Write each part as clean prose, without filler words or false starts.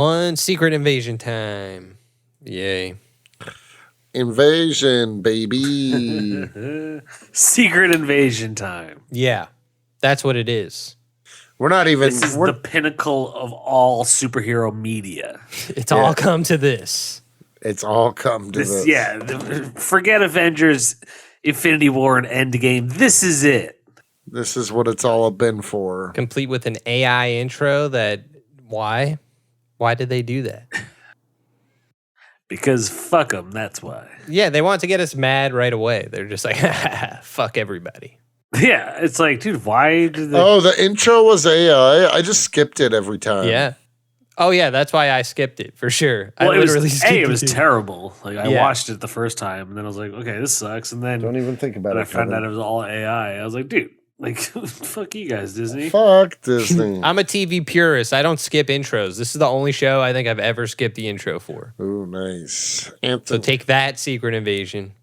One secret invasion time. Yay. Invasion, baby. Secret invasion time. Yeah, that's what it is. We're not even. This is the pinnacle of all superhero media. It's all come to this. It's all come to this. Yeah, forget Avengers, Infinity War, and Endgame. This is it. This is what it's all been for. Complete with an AI intro that, why? Why did they do that? Because fuck them, that's why. Yeah, they want to get us mad right away. They're just like, fuck everybody. Yeah, it's like, dude, why did they... Oh, the intro was AI? I just skipped it every time. Yeah. Oh, yeah, that's why I skipped it, for sure. Well, I literally skipped it was too. terrible. Like, I watched it the first time, and then I was like, okay, this sucks. And then Don't even think about it. I found out it was all AI. I was like, dude, like, fuck you guys, Disney. Fuck Disney. I'm a TV purist. I don't skip intros. This is the only show I think I've ever skipped the intro for. Ooh, nice. So take that, Secret Invasion.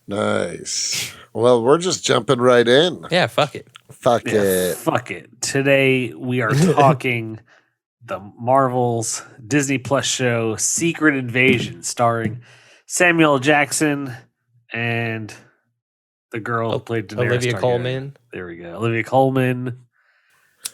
Nice. Well, we're just jumping right in. Yeah, fuck it. Fuck it. Fuck it. Today we are talking the Marvel's Disney Plus show Secret Invasion, starring Samuel Jackson and the girl who played Daenerys Olivia Targaryen. Coleman. There we go. Olivia Coleman.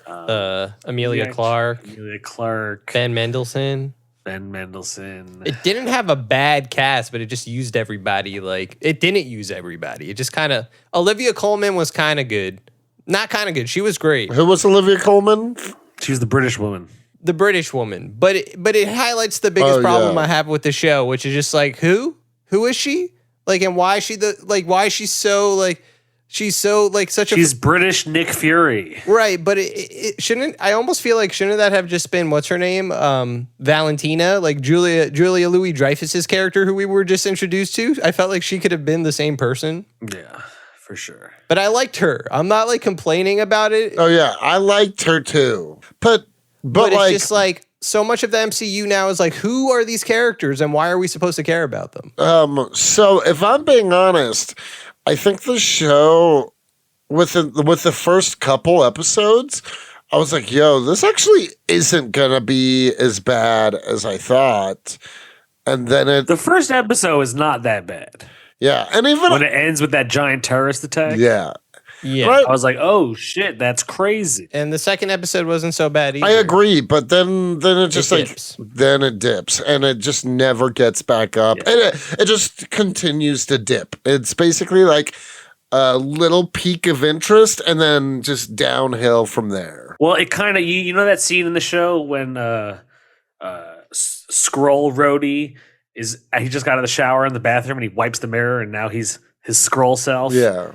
Emilia Clarke. Emilia Clarke. Ben Mendelsohn. Ben Mendelsohn. It didn't have a bad cast, but it just used everybody. Like, it didn't use everybody. It just kind of... Olivia Coleman was kind of good. Not kind of good. She was great. Who was Olivia Coleman? She was the British woman. The British woman. But it highlights the biggest problem I have with the show, which is just like, who? Who is she? Like, and why is she why is she so, like... She's so, like, She's British Nick Fury. Right, but it shouldn't... I almost feel like, shouldn't that have just been, what's her name? Valentina? Like, Julia Louis-Dreyfus's character who we were just introduced to? I felt like she could have been the same person. Yeah, for sure. But I liked her. I'm not, like, complaining about it. Oh, yeah. I liked her, too. But But like, it's just, like, so much of the MCU now is, like, who are these characters and why are we supposed to care about them? so if I'm being honest... I think the show, with the first couple episodes, I was like, yo, this actually isn't going to be as bad as I thought. And then the first episode is not that bad. Yeah. And even when it ends with that giant terrorist attack. Yeah. Yeah. Right? I was like, oh, shit, that's crazy. And the second episode wasn't so bad either. I agree. But then it just dips. Then it dips and it just never gets back up. Yeah. And it just continues to dip. It's basically like a little peak of interest and then just downhill from there. Well, it kind of, you know that scene in the show when Skrull Rhodey he just got out of the shower in the bathroom and he wipes the mirror and now he's his Skrull self. Yeah.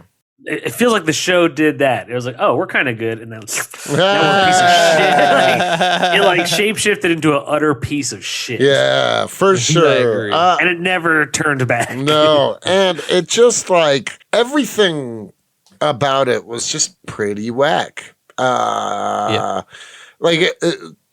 It feels like the show did that. It was like, oh, we're kind of good. And then now we're a piece of shit. It like shapeshifted into an utter piece of shit. Yeah, for sure. And it never turned back. No. And it just like everything about it was just pretty whack. Like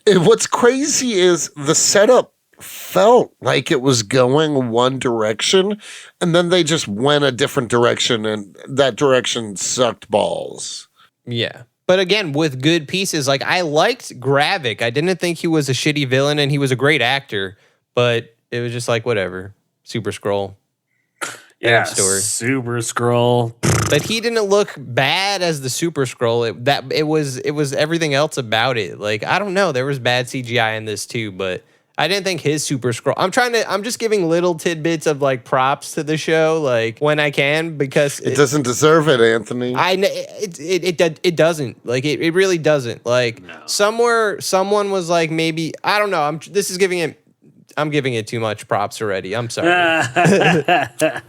what's crazy is the setup felt like it was going one direction and then they just went a different direction and that direction sucked balls. Yeah. But again, with good pieces, like I liked Gravik. I didn't think he was a shitty villain and he was a great actor, but it was just like, whatever. Super Skrull. Yeah, story. Super Skrull. But he didn't look bad as the Super Skrull. It was everything else about it. Like, I don't know. There was bad CGI in this too, but I didn't think his Super Skrull. I'm just giving little tidbits of like props to the show, like when I can, because it doesn't deserve it, Anthony. It doesn't. Like it really doesn't. Like somewhere someone was like, maybe, I don't know. I'm giving it too much props already. I'm sorry.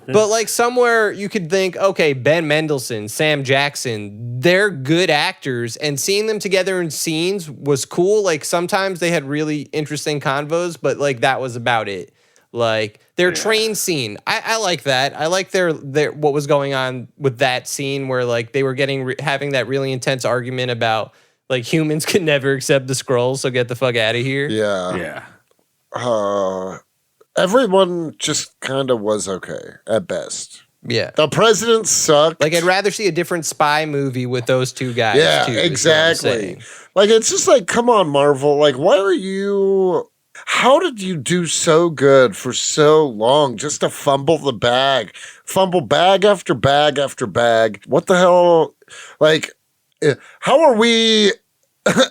But like somewhere you could think, okay, Ben Mendelsohn, Sam Jackson, they're good actors, and seeing them together in scenes was cool. Like sometimes they had really interesting convos, but like that was about it. Like their train scene, I like that. I like their what was going on with that scene where like they were having that really intense argument about like humans could never accept the Skrulls, so get the fuck out of here. Yeah. Yeah. Everyone just kind of was okay at best. Yeah. The president sucked. Like, I'd rather see a different spy movie with those two guys. Yeah, too, exactly. Like, it's just like, come on, Marvel. Like, why are you... how did you do so good for so long just to fumble bag after bag after bag? What the hell? Like, how are we?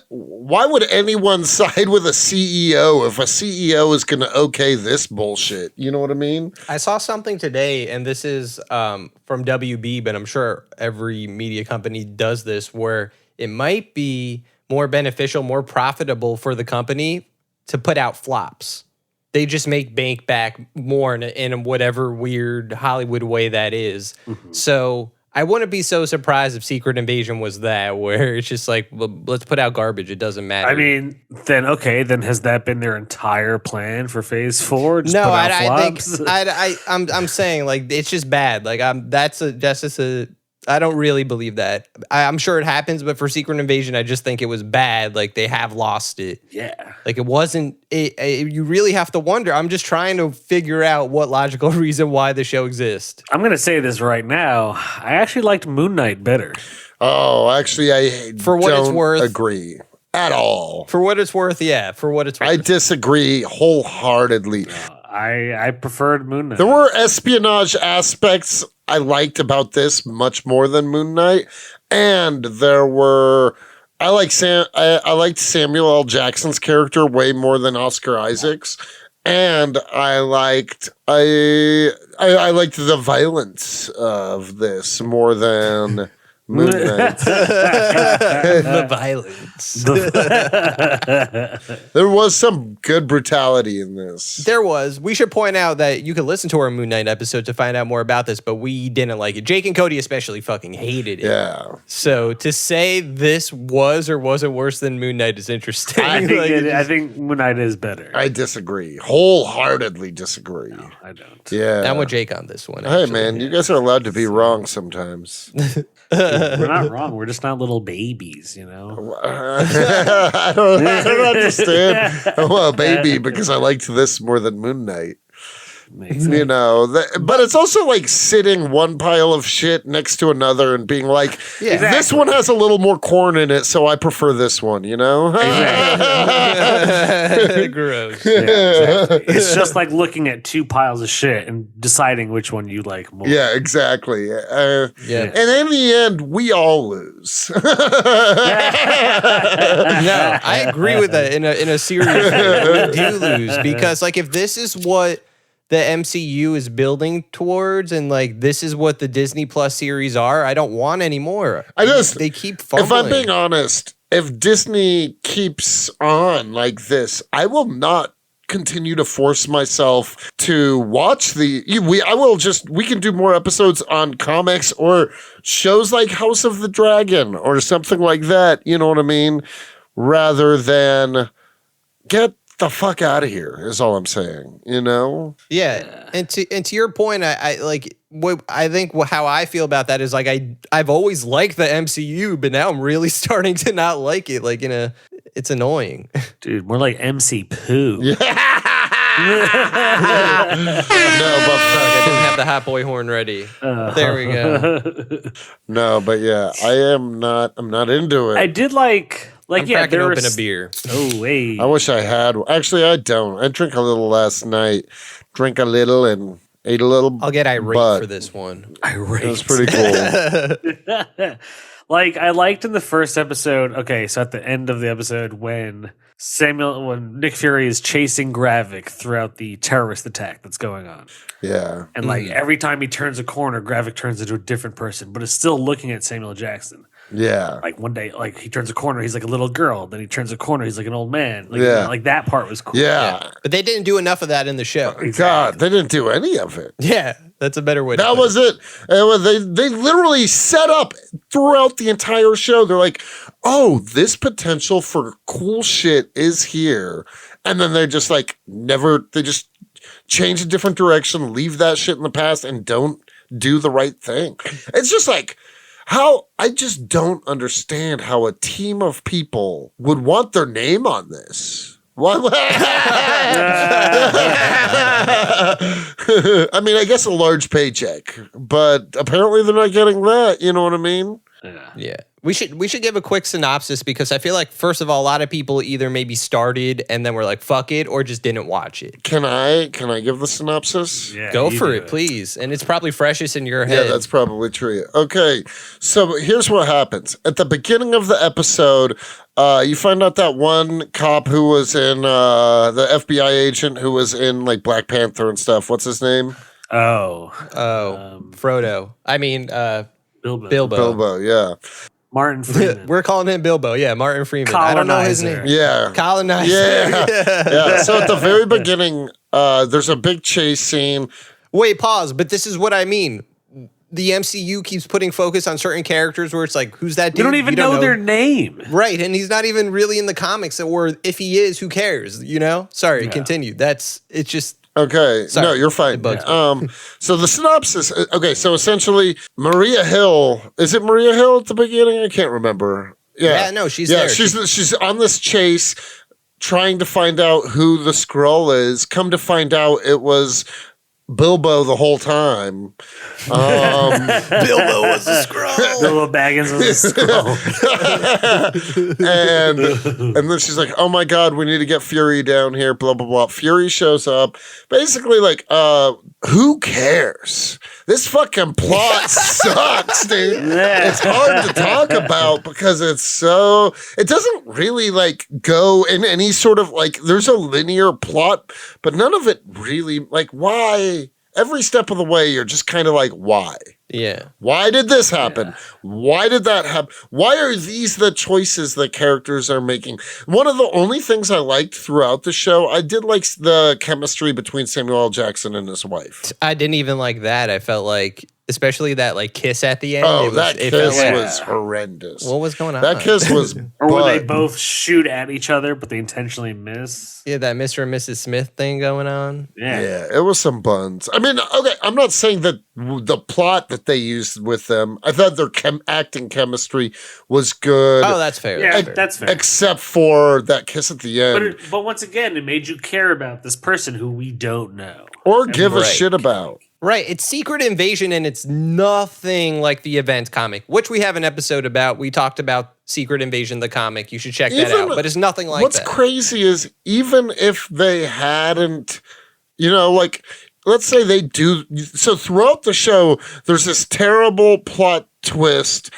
Why would anyone side with a CEO if a CEO is going to okay this bullshit? You know what I mean? I saw something today, and this is from WB, but I'm sure every media company does this, where it might be more beneficial, more profitable for the company to put out flops. They just make bank back more in whatever weird Hollywood way that is. Mm-hmm. So I wouldn't be so surprised if Secret Invasion was that, where it's just like, well, let's put out garbage. It doesn't matter. I mean, then has that been their entire plan for Phase 4? Just no, put out I flops? think I'm saying like it's just bad. Like that's just a. I don't really believe that. I'm sure it happens, but for Secret Invasion, I just think it was bad. Like they have lost it. Yeah. Like it wasn't. You really have to wonder. I'm just trying to figure out what logical reason why the show exists. I'm gonna say this right now. I actually liked Moon Knight better. Oh, actually, I for what don't it's worth, agree at all. For what it's worth, yeah. For what it's worth, I disagree wholeheartedly. I preferred Moon Knight. There were espionage aspects I liked about this much more than Moon Knight, and I liked Samuel L. Jackson's character way more than Oscar Isaac's, and I liked the violence of this more than Moon Knight. The violence. There was some good brutality in this. There was. We should point out that you can listen to our Moon Knight episode to find out more about this, but we didn't like it. Jake and Cody especially fucking hated it. Yeah. So to say this was or wasn't worse than Moon Knight is interesting. I think Moon Knight is better. I disagree. Wholeheartedly disagree. No, I don't. Yeah. I'm with Jake on this one. Hey, man, you guys are allowed to be wrong sometimes. We're not wrong. We're just not little babies, you know? I don't understand. I'm a baby because I liked this more than Moon Knight. You know, but it's also like sitting one pile of shit next to another and being like, yeah, this one has a little more corn in it, so I prefer this one, you know? Exactly. Gross. Yeah, exactly. It's just like looking at two piles of shit and deciding which one you like more. Yeah, exactly. Yeah. And in the end, we all lose. No, I agree with that in a serious way. We do lose because, like, if this is what the MCU is building towards, and like this is what the Disney Plus series are, I don't want any more. They keep fumbling. If I'm being honest, if Disney keeps on like this, I will not continue to force myself to watch we can do more episodes on comics or shows like House of the Dragon or something like that, you know what I mean? Rather than get the fuck out of here is all I'm saying, you know? Yeah. And to your point, I think how I feel about that is like I've always liked the MCU, but now I'm really starting to not like it. Like it's annoying. Dude, more like MC Poo. Yeah. No, but I didn't have the hot boy horn ready. There we go. No, but yeah, I'm not into it. I did like I'm cracking open a beer. Oh, wait. I wish I had. Actually, I don't. I drank a little last night. Drank a little and ate a little. I'll get irate for this one. Irate. It was pretty cool. Like, I liked in the first episode, okay, so at the end of the episode when Nick Fury is chasing Gravik throughout the terrorist attack that's going on. Yeah. And like every time he turns a corner, Gravik turns into a different person, but is still looking at Samuel Jackson. Yeah. Like one day, like he turns a corner, he's like a little girl. Then he turns a corner, he's like an old man. Like, yeah. Like that part was cool. Yeah. But they didn't do enough of that in the show. God, they didn't do any of it. Yeah, that's a better way to That was it. They literally set up throughout the entire show. They're like, oh, this potential for cool shit is here. And then they're just like, they just change a different direction, leave that shit in the past, and don't do the right thing. It's just like, I just don't understand how a team of people would want their name on this. What? I mean, I guess a large paycheck, but apparently they're not getting that. You know what I mean? Yeah. We should give a quick synopsis because I feel like, first of all, a lot of people either maybe started and then were like, fuck it, or just didn't watch it. Can I give the synopsis? Yeah, Go you for do it, please. And it's probably freshest in your head. Yeah, that's probably true. Okay, so here's what happens. At the beginning of the episode, you find out that one cop who was in the FBI agent who was in like Black Panther and stuff. What's his name? Frodo. I mean, Bilbo. Bilbo, yeah. Martin Freeman. We're calling him Bilbo. Yeah, Martin Freeman. I don't know his name. Yeah. Colonizer. Yeah. Yeah. So at the very beginning, there's a big chase scene. Wait, pause. But this is what I mean. The MCU keeps putting focus on certain characters where it's like, who's that dude? You don't even know their name. Right. And he's not even really in the comics. Or if he is, who cares? You know? Sorry, continue. It's just... Okay. Sorry. No, you're fine. It bugs me. So the synopsis. Okay. So essentially, Maria Hill. Is it Maria Hill at the beginning? I can't remember. Yeah. Yeah, no, she's there. She's on this chase trying to find out who the Skrull is. Come to find out it was Bilbo the whole time. Bilbo was a Skrull. Bilbo Baggins was a Skrull. and then she's like, oh my God, we need to get Fury down here, blah, blah, blah. Fury shows up. Basically, like, who cares? This fucking plot sucks, dude. Yeah. It's hard to talk about because it doesn't really like go in any sort of like, there's a linear plot, but none of it really, like, why? Every step of the way, you're just kind of like, why? Yeah. Why did this happen? Why did that happen? Why are these the choices that characters are making? One of the only things I liked throughout the show, I did like the chemistry between Samuel L. Jackson and his wife. I didn't even like that. I felt like, especially that like kiss at the end. That kiss was horrendous. What was going on? That kiss was Or when they both shoot at each other, but they intentionally miss. Yeah, that Mr. and Mrs. Smith thing going on. Yeah, it was some buns. I mean, okay, I'm not saying that the plot that they used with them, I thought their acting chemistry was good. Oh, that's fair. Yeah, that's fair. Except for that kiss at the end. But once again, it made you care about this person who we don't know. Or give a shit about. Right. It's Secret Invasion, and it's nothing like the event comic, which we have an episode about. We talked about Secret Invasion, the comic. You should check that out. But it's nothing like what's that. What's crazy is even if they hadn't, like, let's say they do. So throughout the show, there's this terrible plot twist.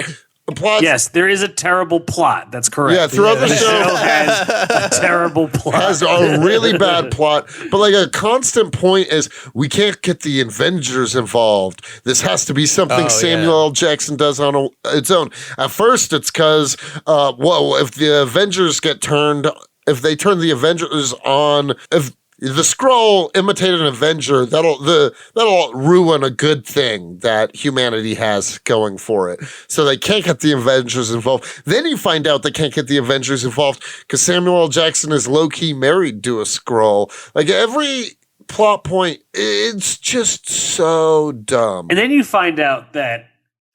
Yes, there is a terrible plot. That's correct. Yeah, throughout the show has a terrible plot. Has a really bad plot, but like a constant point is we can't get the Avengers involved. This has to be something Samuel L. Jackson does on its own. At first, it's because, if the Avengers if they turn the Avengers on, if the Skrull imitate an Avenger, that'll ruin a good thing that humanity has going for it. So they can't get the Avengers involved. Then you find out they can't get the Avengers involved because Samuel L. Jackson is low-key married to a Skrull. Like every plot point, it's just so dumb. And then you find out that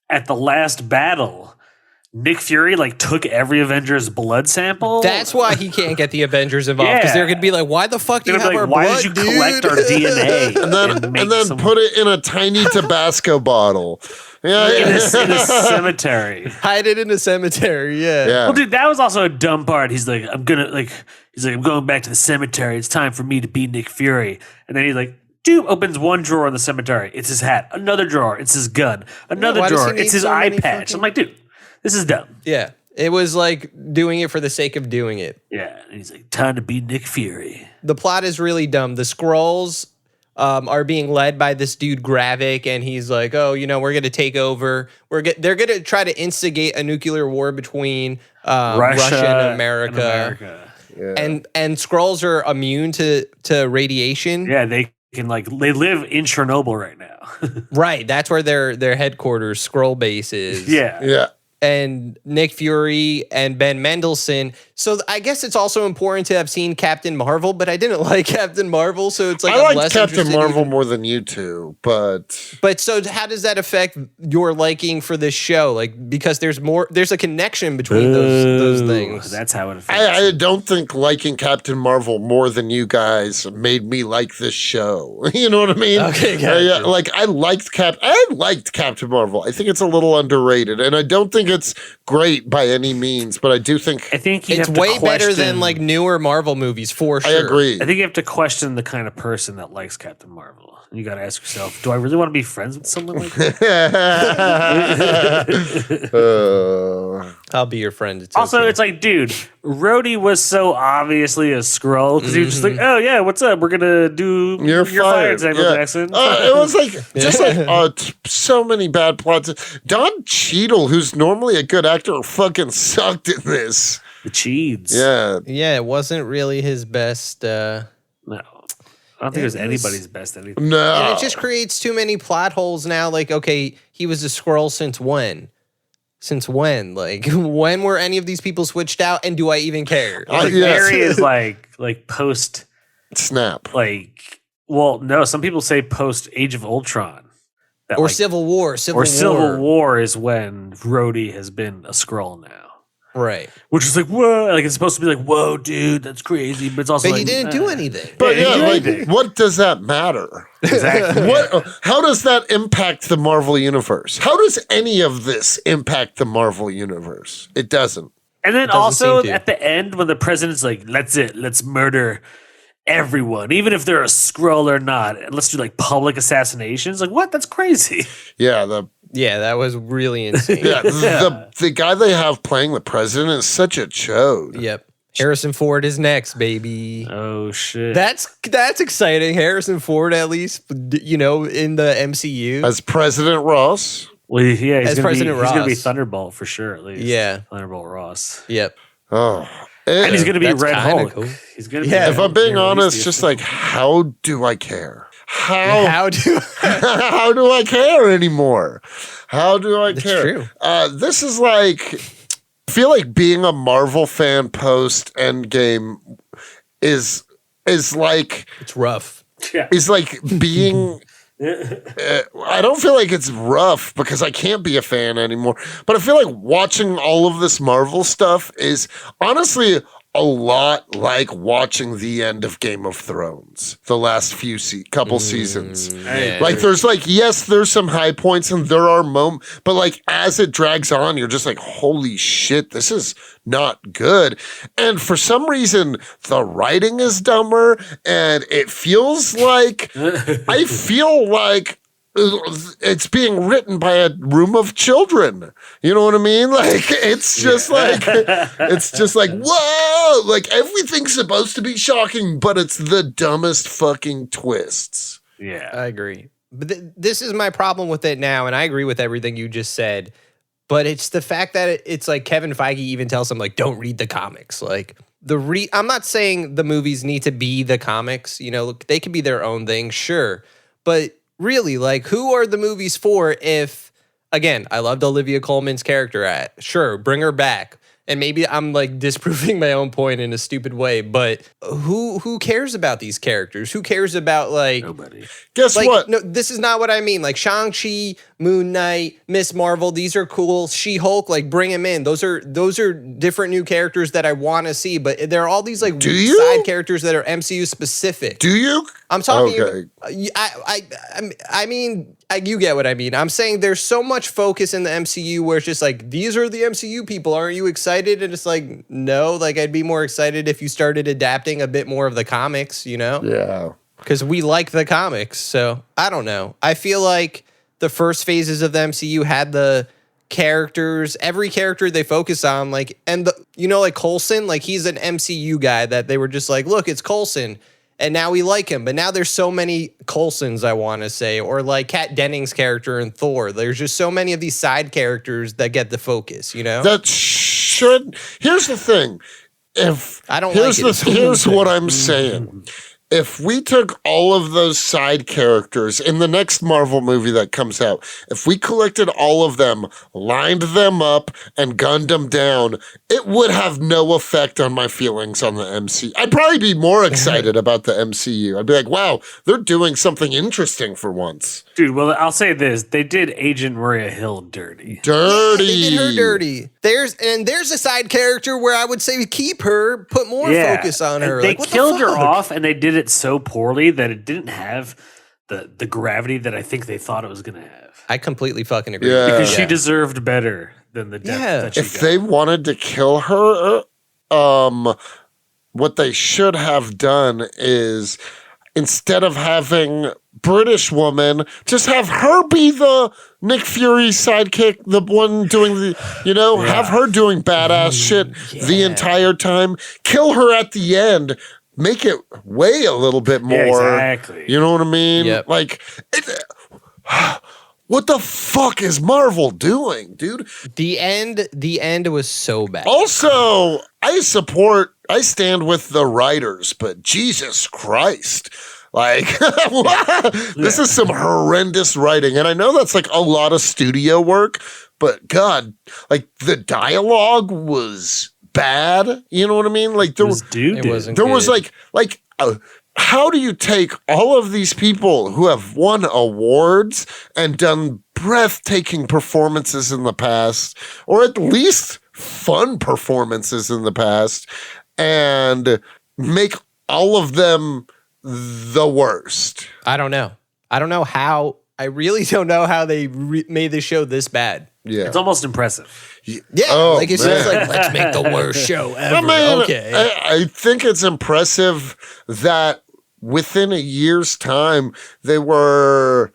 at the last battle, Nick Fury took every Avenger's blood sample. That's why he can't get the Avengers involved because they're gonna be like, "Why the fuck do you have our blood, why did you collect our DNA and then put it in a tiny Tabasco bottle? Yeah, in a cemetery. Hide it in a cemetery. Yeah. Well, dude, that was also a dumb part. He's like, I'm going back to the cemetery. It's time for me to be Nick Fury. And then he's like, dude opens one drawer in the cemetery. It's his hat. Another drawer. It's his gun. Another drawer. It's his eye patch. I'm like, dude. This is dumb. Yeah. It was like doing it for the sake of doing it. Yeah. And he's like, time to be Nick Fury. The plot is really dumb. The Skrulls are being led by this dude, Gravik, and he's like, oh, we're going to take over. They're going to try to instigate a nuclear war between Russia and America. Yeah. And Skrulls are immune to radiation. Yeah, they can they live in Chernobyl right now. Right. That's where their headquarters, Skrull base is. Yeah. Yeah. And Nick Fury and Ben Mendelsohn. So I guess it's also important to have seen Captain Marvel, but I didn't like Captain Marvel, so it's like I I'm like less Captain Marvel more than you two, but so how does that affect your liking for this show? Because there's a connection between those things. That's how it affects. I don't think liking Captain Marvel more than you guys made me like this show. You know what I mean? Okay, gotcha. I liked Captain Marvel. I think it's a little underrated, and I don't think think it's great by any means, but I do think you it's have to way better question- than like newer Marvel movies for sure. I agree. I think you have to question the kind of person that likes Captain Marvel. You got to ask yourself, do I really want to be friends with someone like that? I'll be your friend. It's Also, okay. it's like, dude, Rhodey was so obviously a Skrull because he was just like, oh, yeah, what's up? We're going to do You're fired, Samuel Jackson. It was like just like so many bad plots. Don Cheadle, who's normally a good actor, fucking sucked in this. The Cheeds. Yeah, it wasn't really his best. No. I don't think it was anybody's best anything. no, And it just creates too many plot holes now. Like, okay, he was a Skrull since when? Since when? Like, when were any of these people switched out? And do I even care? Like, Barry is like post snap. like, well, no, some people say post Age of Ultron. That, Or like, Civil War. Civil War is when Rhodey has been a Skrull now. Right. Which is like, whoa, like it's supposed to be like, whoa, dude, that's crazy. But it's also But like, he didn't do anything. But Yeah, yeah, he like, what does that matter? Exactly. How does that impact the Marvel universe? How does any of this impact the Marvel universe? It doesn't. And then doesn't also seem to. at the end when the president's like, let's murder everyone, even if they're a Skrull or not. And let's do like public assassinations. Like, what? That's crazy. Yeah, Yeah, that was really insane. the guy they have playing the president is such a chode. Yep. Harrison Ford is next, baby. Oh shit. That's exciting. Harrison Ford, at least, you know, in the MCU. As President Ross. Well, yeah, As President he's gonna be Ross. Thunderbolt for sure, at least. Yeah. Thunderbolt Ross. Yep. Oh. And he's gonna be That's Red kinda Hulk. cool. He's gonna Yeah. be If I'm being He released honest, the just official- like, how do I care? How do how do I care anymore? How do I That's care? true. This is like, I feel like being a Marvel fan post Endgame is like It's rough. Yeah. is like being. I don't feel like it's rough because I can't be a fan anymore. But I feel like watching all of this Marvel stuff is honestly a lot like watching the end of Game of Thrones, the last few couple seasons. Yeah. Like there's like, yes, there's some high points and there are moments, but like as it drags on, you're just like, holy shit, this is not good. And for some reason, the writing is dumber and it feels like, I feel like it's being written by a room of children. You know what I mean? Like it's just like whoa, like everything's supposed to be shocking, but it's the dumbest fucking twists. Yeah. I agree. But this is my problem with it now, and I agree with everything you just said. But it's the fact that it's like Kevin Feige even tells them like, don't read the comics. Like I'm not saying the movies need to be the comics. You know, look, they could be their own thing, sure. But really, like, who are the movies for if, again, I loved Olivia Coleman's character. Sure, bring her back. And maybe I'm like disproving my own point in a stupid way, but who cares about these characters? Who cares about like Nobody. Guess like, what? No, this is not what I mean. Like Shang-Chi, Moon Knight, Miss Marvel, these are cool. She-Hulk, like bring them in. Those are different new characters that I want to see, but there are all these like side characters that are MCU specific. Do you? I'm talking. Okay. I mean, you get what I mean. I'm saying there's so much focus in the MCU where it's just like, these are the MCU people. Aren't you excited? And it's like, no. Like, I'd be more excited if you started adapting a bit more of the comics, you know? Yeah. Because we like the comics. So I don't know. I feel like the first phases of the MCU had the characters, every character they focus on, like, and like Coulson, like he's an MCU guy that they were just like, look, it's Coulson. And now we like him. But now there's so many Coulsons, I want to say, or like Kat Dennings' character in Thor. There's just so many of these side characters that get the focus, you know? That should. Here's the thing. I don't like it. Here's what I'm saying. If we took all of those side characters in the next Marvel movie that comes out, if we collected all of them, lined them up, and gunned them down, it would have no effect on my feelings on the MCU. I'd probably be more excited about the MCU. I'd be like, wow, they're doing something interesting for once. Dude, well, I'll say this. They did Agent Maria Hill dirty. Dirty. They did her dirty. There's a side character where I would say keep her, put more focus on her. They like, what killed the her fuck? off, and they did it so poorly that it didn't have the gravity that I think they thought it was going to have. I completely fucking agree. Yeah. Because she deserved better than the death that she If got. they wanted to kill her, what they should have done is, instead of having British woman, just have her be the Nick Fury sidekick, the one doing the, have her doing badass shit the entire time. Kill her at the end. Make it weigh a little bit more. Yeah, exactly. You know what I mean? Yep. Like, what the fuck is Marvel doing, dude? The end was so bad. Also, I stand with the writers, but Jesus Christ. Like, this is some horrendous writing. And I know that's like a lot of studio work, but God, like the dialogue was bad. You know what I mean? Like there was how do you take all of these people who have won awards and done breathtaking performances in the past, or at least fun performances in the past, and make all of them the worst? I don't know how. I really don't know how they made the show this bad. Yeah, it's almost impressive. Yeah, Oh, it's just like, let's make the worst show ever. I mean, okay. I think it's impressive that within a year's time, they were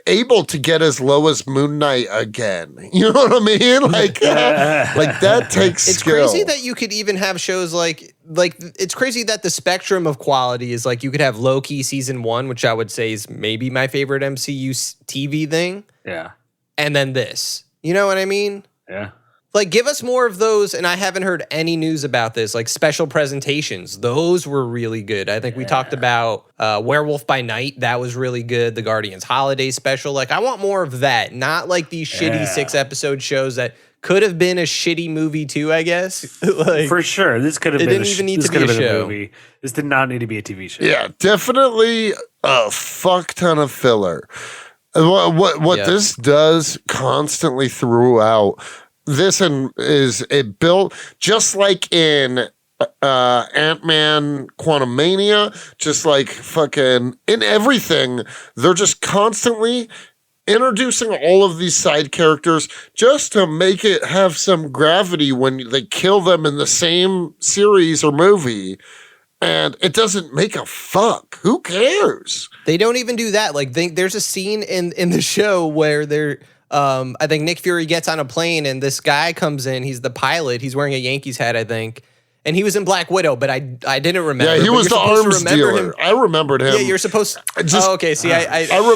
able to get as low as Moon Knight again. You know what I mean? Like that takes It's skill. crazy that you could even have shows like it's crazy that the spectrum of quality is like you could have Loki season 1, which I would say is maybe my favorite MCU TV thing. Yeah. And then this. You know what I mean? Yeah. Like, give us more of those, and I haven't heard any news about this, like special presentations. Those were really good. I think we talked about Werewolf by Night. That was really good. The Guardians Holiday Special. Like, I want more of that, not like these shitty 6-episode shows that could have been a shitty movie too, I guess. Like, for sure. This could have been didn't even need to be a show. movie. This did not need to be a TV show. Yeah, definitely a fuck ton of filler. What this does constantly throughout this is it built just like in Ant-Man Quantumania, just like fucking in everything. They're just constantly introducing all of these side characters just to make it have some gravity when they kill them in the same series or movie. And it doesn't make a fuck. Who cares? They don't even do that. Like, there's a scene in the show where I think Nick Fury gets on a plane and this guy comes in. He's the pilot. He's wearing a Yankees hat, I think. And he was in Black Widow, but I didn't remember. Yeah, he was the arms dealer. Him. I remembered him. Yeah, you're supposed to. Okay. See, I didn't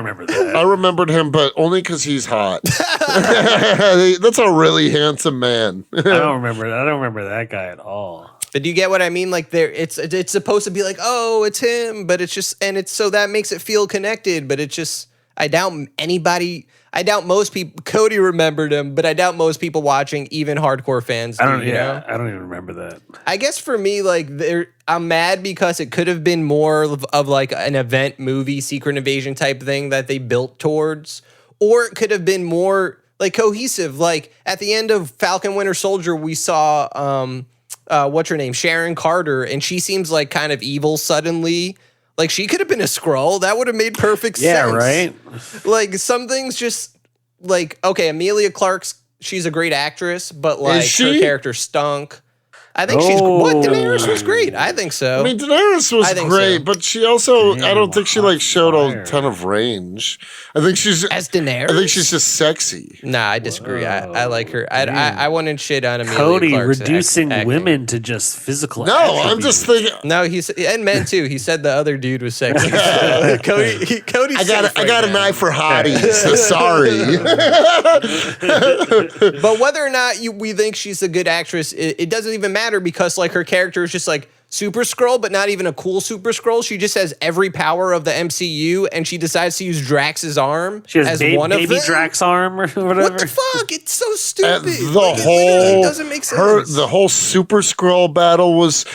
remember that. I remembered him, but only because he's hot. That's a really handsome man. I don't remember that guy at all. But do you get what I mean? Like, it's supposed to be like, oh, it's him, but it's just, and it's so that makes it feel connected. But it's just, I doubt most people. Cody remembered him, but I doubt most people watching, even hardcore fans. I don't even remember that. I guess for me, like, I'm mad because it could have been more of like an event movie, Secret Invasion type thing that they built towards, or it could have been more like cohesive. Like at the end of Falcon Winter Soldier, we saw what's her name, Sharon Carter, and she seems like kind of evil suddenly. Like, she could have been a Skrull. That would have made perfect sense. Yeah, right? Like, some things just, like, okay, Emilia Clarke, she's a great actress, but, like, her character stunk. I think Daenerys was great. I think so. I mean, Daenerys was great, but she also, I don't think she, like, showed a ton of range. I think she's... As Daenerys? I think she's just sexy. Nah, I disagree. I like her. I wouldn't shit on Emilia Cody Clarke's reducing acting. women to just physical No, I'm just thinking... No, and men, too. He said the other dude was sexy. So, Cody's I got an eye for hotties. So sorry. But whether or not we think she's a good actress, it doesn't even matter because like her character is just like Super Skrull, but not even a cool Super Skrull. She just has every power of the MCU, and she decides to use Drax's arm as one of them. Baby Drax arm or whatever. What the fuck? It's so stupid. It doesn't make sense. The whole Super Skrull battle was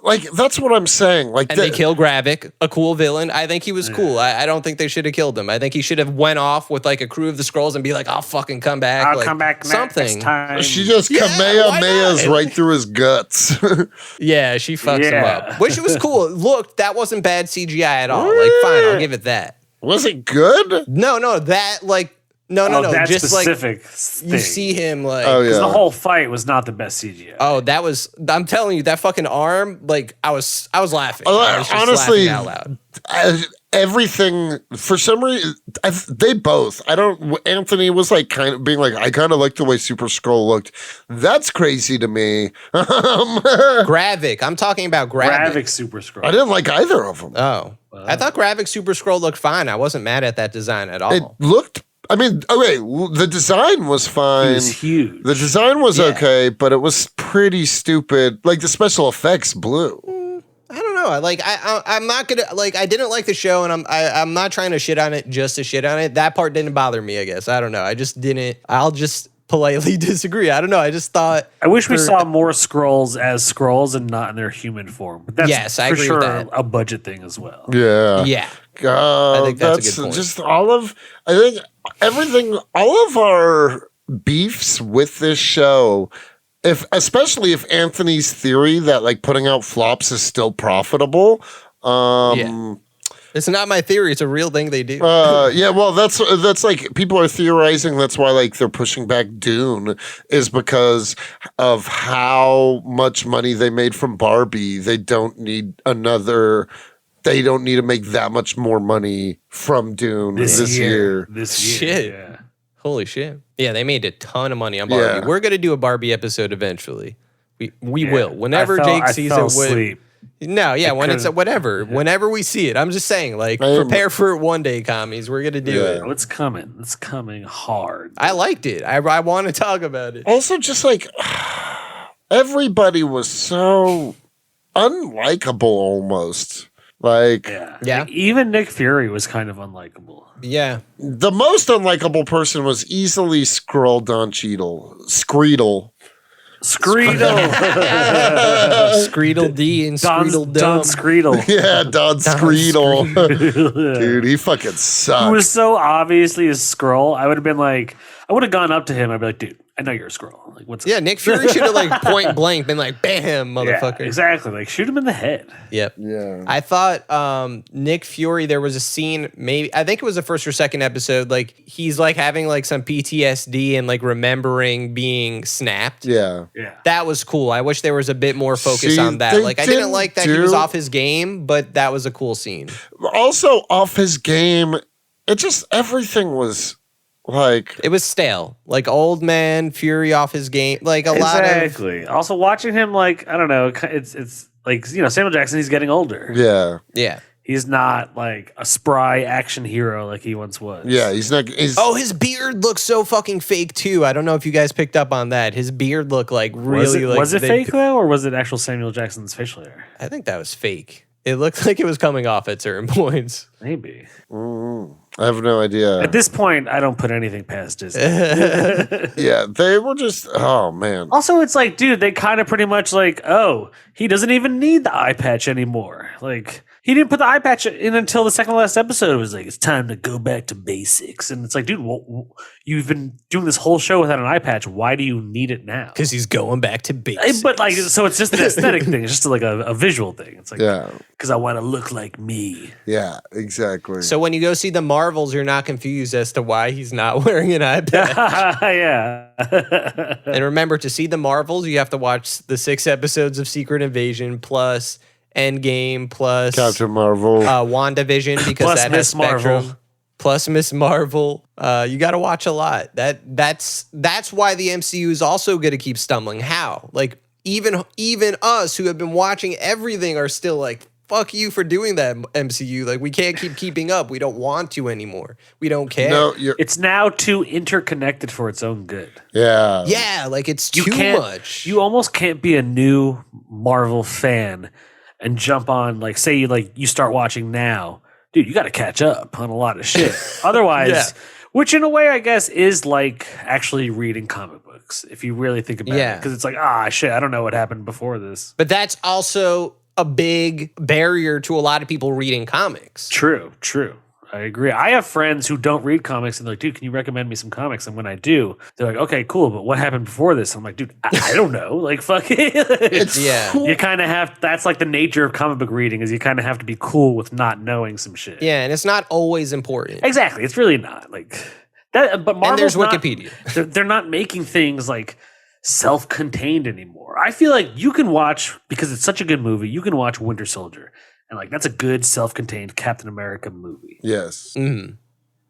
like that's what I'm saying. Like, and they kill Gravik, a cool villain. I think he was cool. I don't think they should have killed him. I think he should have went off with like a crew of the Skrulls and be like, "I'll fucking come back. I'll come back something." next time. She just Kamehamehas right through his guts. Yeah, she fucks him up. Which was cool. Look, that wasn't bad CGI at all. Like, fine, I'll give it that. Was it good? No, that, like, No, that just specific like thing. you see him like. Oh, yeah. The whole fight was not the best CGI. Oh, that was. I'm telling you, that fucking arm. Like I was laughing. I was just Honestly, laughing out loud. Everything for some reason they both. I don't. Anthony was like kind of being like, I kind of like the way Super Skrull looked. That's crazy to me. Gravik. I'm talking about Gravik. Gravik Super Skrull. I didn't like either of them. Oh, I thought Gravik Super Skrull looked fine. I wasn't mad at that design at all. It looked. I mean, okay, the design was fine. It was huge. The design was okay, but it was pretty stupid. Like the special effects blew. I don't know. I'm not gonna like. I didn't like the show, and I'm not trying to shit on it just to shit on it. That part didn't bother me. I guess I don't know. I just didn't. I'll just politely disagree. I don't know. I just thought. I wish we saw more Skrulls as Skrulls and not in their human form. But that's Yes, I for agree sure with that. a budget thing as well. Yeah. Yeah. I think that's a good point. Just I think everything, all of our beefs with this show, especially if Anthony's theory that like putting out flops is still profitable. It's not my theory. It's a real thing they do. Yeah, well, that's like people are theorizing. That's why like they're pushing back Dune is because of how much money they made from Barbie. They don't need another. They don't need to make that much more money from Dune this year. Shit. Yeah. Holy shit. Yeah, they made a ton of money on Barbie. Yeah. We're going to do a Barbie episode eventually. We will. Whenever Jake sees I fell it. asleep. No, yeah, when it's whatever. Whenever we see it. I'm just saying, like, prepare for it one day, commies. We're going to do it. Oh, it's coming. It's coming hard. I liked it. I want to talk about it. Also, just like everybody was so unlikable almost. Like, Yeah. Like, even Nick Fury was kind of unlikable. Yeah. the most unlikable person was easily Skrull Don Skreedle. Skreedle D and Skreedle Don Dumb. Skreedle. Yeah, Don Skreedle. Dude, he fucking Who sucked. was so obviously a Skrull. I would have been like, I would have gone up to him. I'd be like, dude, I know you're a Skrull. Like, what's Yeah, Nick Fury should have, like, point blank been like, bam, Yeah, motherfucker. exactly. Like, shoot him in the head. Yep. Yeah. I thought Nick Fury, there was a scene, maybe I think it was the first or second episode, like he's like having like some PTSD and like remembering being snapped. Yeah. Yeah. That was cool. I wish there was a bit more focus See, on that. they Like I didn't didn't like that he was do- off his game, but that was a cool scene. Also, off his game, it just everything was like. It was stale. Like old man Fury off his game. Like a lot of Exactly. Also, watching him, like, I don't know, it's like, you know, Samuel Jackson, he's getting older. Yeah. yeah. He's not like a spry action hero like he once was. Yeah. He's not. He's, Oh, his beard looks so fucking fake too. I don't know if you guys picked up on that. His beard looked like really Was it they- fake though, or was it actual Samuel Jackson's facial hair? I think that was fake. It looked like it was coming off at certain points. Maybe. I have no idea. At this point, I don't put anything past Disney. Yeah. They were just. Oh, man. Also, it's like, dude, they kind of pretty much like, oh, he doesn't even need the eye patch anymore. Like, he didn't put the eye patch in until the second to last episode. It was like, it's time to go back to basics. And it's like, dude, you've been doing this whole show without an eye patch. Why do you need it now? Because he's going back to basics. But like, so it's just an aesthetic thing. It's just like a visual thing. It's like, Yeah. because I want to look like me. Yeah. Exactly. So when you go see the Marvels, you're not confused as to why he's not wearing an eye patch. Yeah. And remember, to see the Marvels, you have to watch the 6 episodes of Secret Invasion plus Endgame plus Captain Marvel. WandaVision because Plus that has Miss Spectrum. Marvel. Plus Miss Marvel. You got to watch a lot. That's why the MCU is also going to keep stumbling. How? Like even us who have been watching everything are still like, fuck you for doing that, MCU. Like we can't keep keeping up. We don't want to anymore. We don't care. No, you're. It's now too interconnected for its own good. Yeah. Yeah, like it's You too can't- much. You almost can't be a new Marvel fan and jump on, like, say you start watching now. Dude, you got to catch up on a lot of shit. Otherwise, Yeah. which in a way I guess is like actually reading comic books if you really think about it. Because it's like, shit, I don't know what happened before this. But that's also a big barrier to a lot of people reading comics. True. I agree. I have friends who don't read comics and they're like, dude, can you recommend me some comics? And when I do, they're like, okay, cool, but what happened before this? I'm like, dude, I don't know. Like, fuck it. Yeah. You kind of have, that's like the nature of comic book reading is you kind of have to be cool with not knowing some shit. Yeah, and it's not always important. Exactly. It's really not. Like, But Marvel's And there's not- Wikipedia. They're not making things like self-contained anymore. I feel like you can watch, because it's such a good movie, you can watch Winter Soldier, and like that's a good self-contained Captain America movie. Yes. Mhm.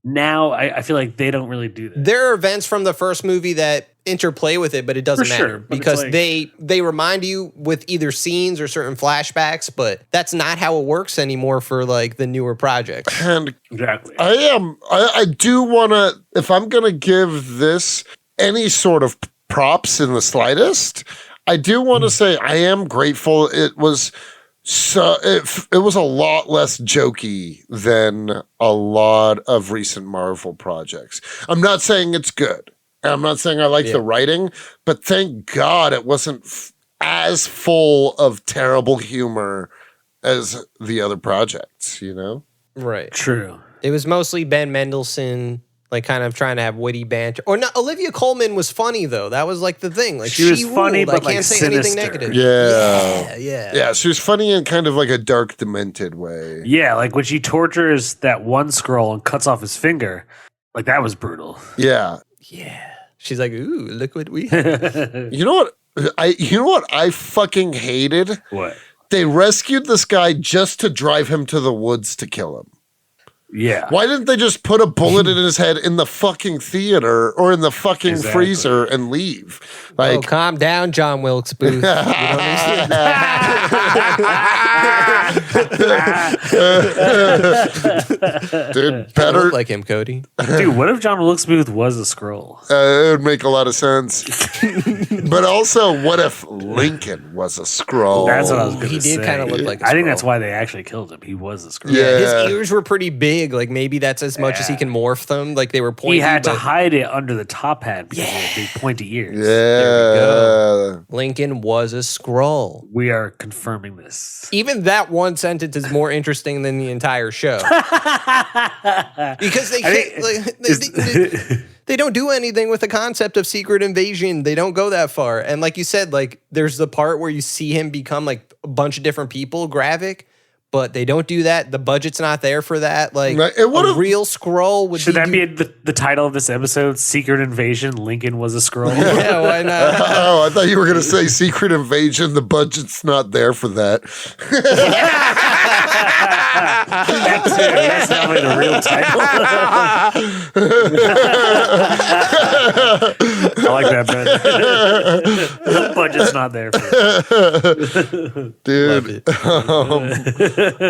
Now I feel like they don't really do that. There are events from the first movie that interplay with it, but it doesn't For sure, matter but it's because like- they remind you with either scenes or certain flashbacks, but that's not how it works anymore for like the newer projects. And Exactly. I do want to, if I'm going to give this any sort of props in the slightest, I do want to say I am grateful. It was it was a lot less jokey than a lot of recent Marvel projects. I'm not saying it's good. And I'm not saying I like the writing, but thank God it wasn't as full of terrible humor as the other projects, you know? Right. True. It was mostly Ben Mendelsohn, like kind of trying to have witty banter. Or not. Olivia Coleman was funny though. That was like the thing. Like She was funny, ruled. but, I can't like, say anything sinister. negative. Yeah. Yeah. She was funny in kind of like a dark, demented way. Yeah, like when she tortures that one Skrull and cuts off his finger, like that was brutal. Yeah. Yeah. She's like, ooh, look what we have. You know what I fucking hated? What? They rescued this guy just to drive him to the woods to kill him. Yeah. Why didn't they just put a bullet in his head in the fucking theater or in the fucking freezer and leave? Like, Oh, calm down, John Wilkes Booth. You don't understand. dude, I better. look like him, Cody. Dude, what if John Wilkes Booth was a Skrull? It would make a lot of sense. But also, what if Lincoln was a Skrull? That's what I was going to He say. did kind of look like a I think Skrull. that's why they actually killed him. He was a Skrull. Yeah. His ears were pretty big. Like maybe that's as much as he can morph them. Like they were pointy. He had to but hide it under the top hat because he had big pointy ears. Yeah. Lincoln was a Skrull. We are confirming this. Even that one sentence is more interesting than the entire show. Because they can't, they don't do anything with the concept of secret invasion. They don't go that far. And like you said, like there's the part where you see him become like a bunch of different people, Gravik, but they don't do that. The budget's not there for that. Like Right, it a would've- real Skrull would Should be that be the title of this episode? Secret Invasion. Lincoln was a Skrull. Yeah, why not? Oh, I thought you were going to say Secret Invasion. The budget's not there for that. That's not really the real title. I like that better. The budget's not there for it. Dude.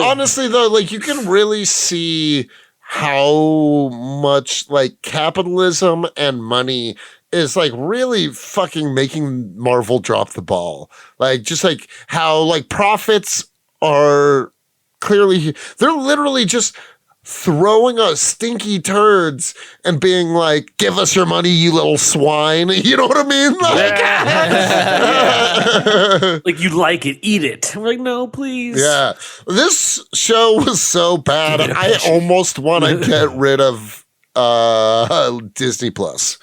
Honestly, though, like you can really see how much like capitalism and money is like really fucking making Marvel drop the ball. Like just like how like profits are clearly, they're literally just throwing us stinky turds and being like, give us your money, you little swine. You know what I mean? Like, Like you like it, eat it. We're like, no, please. yeah. This show was so bad. I almost want to get rid of Disney Plus.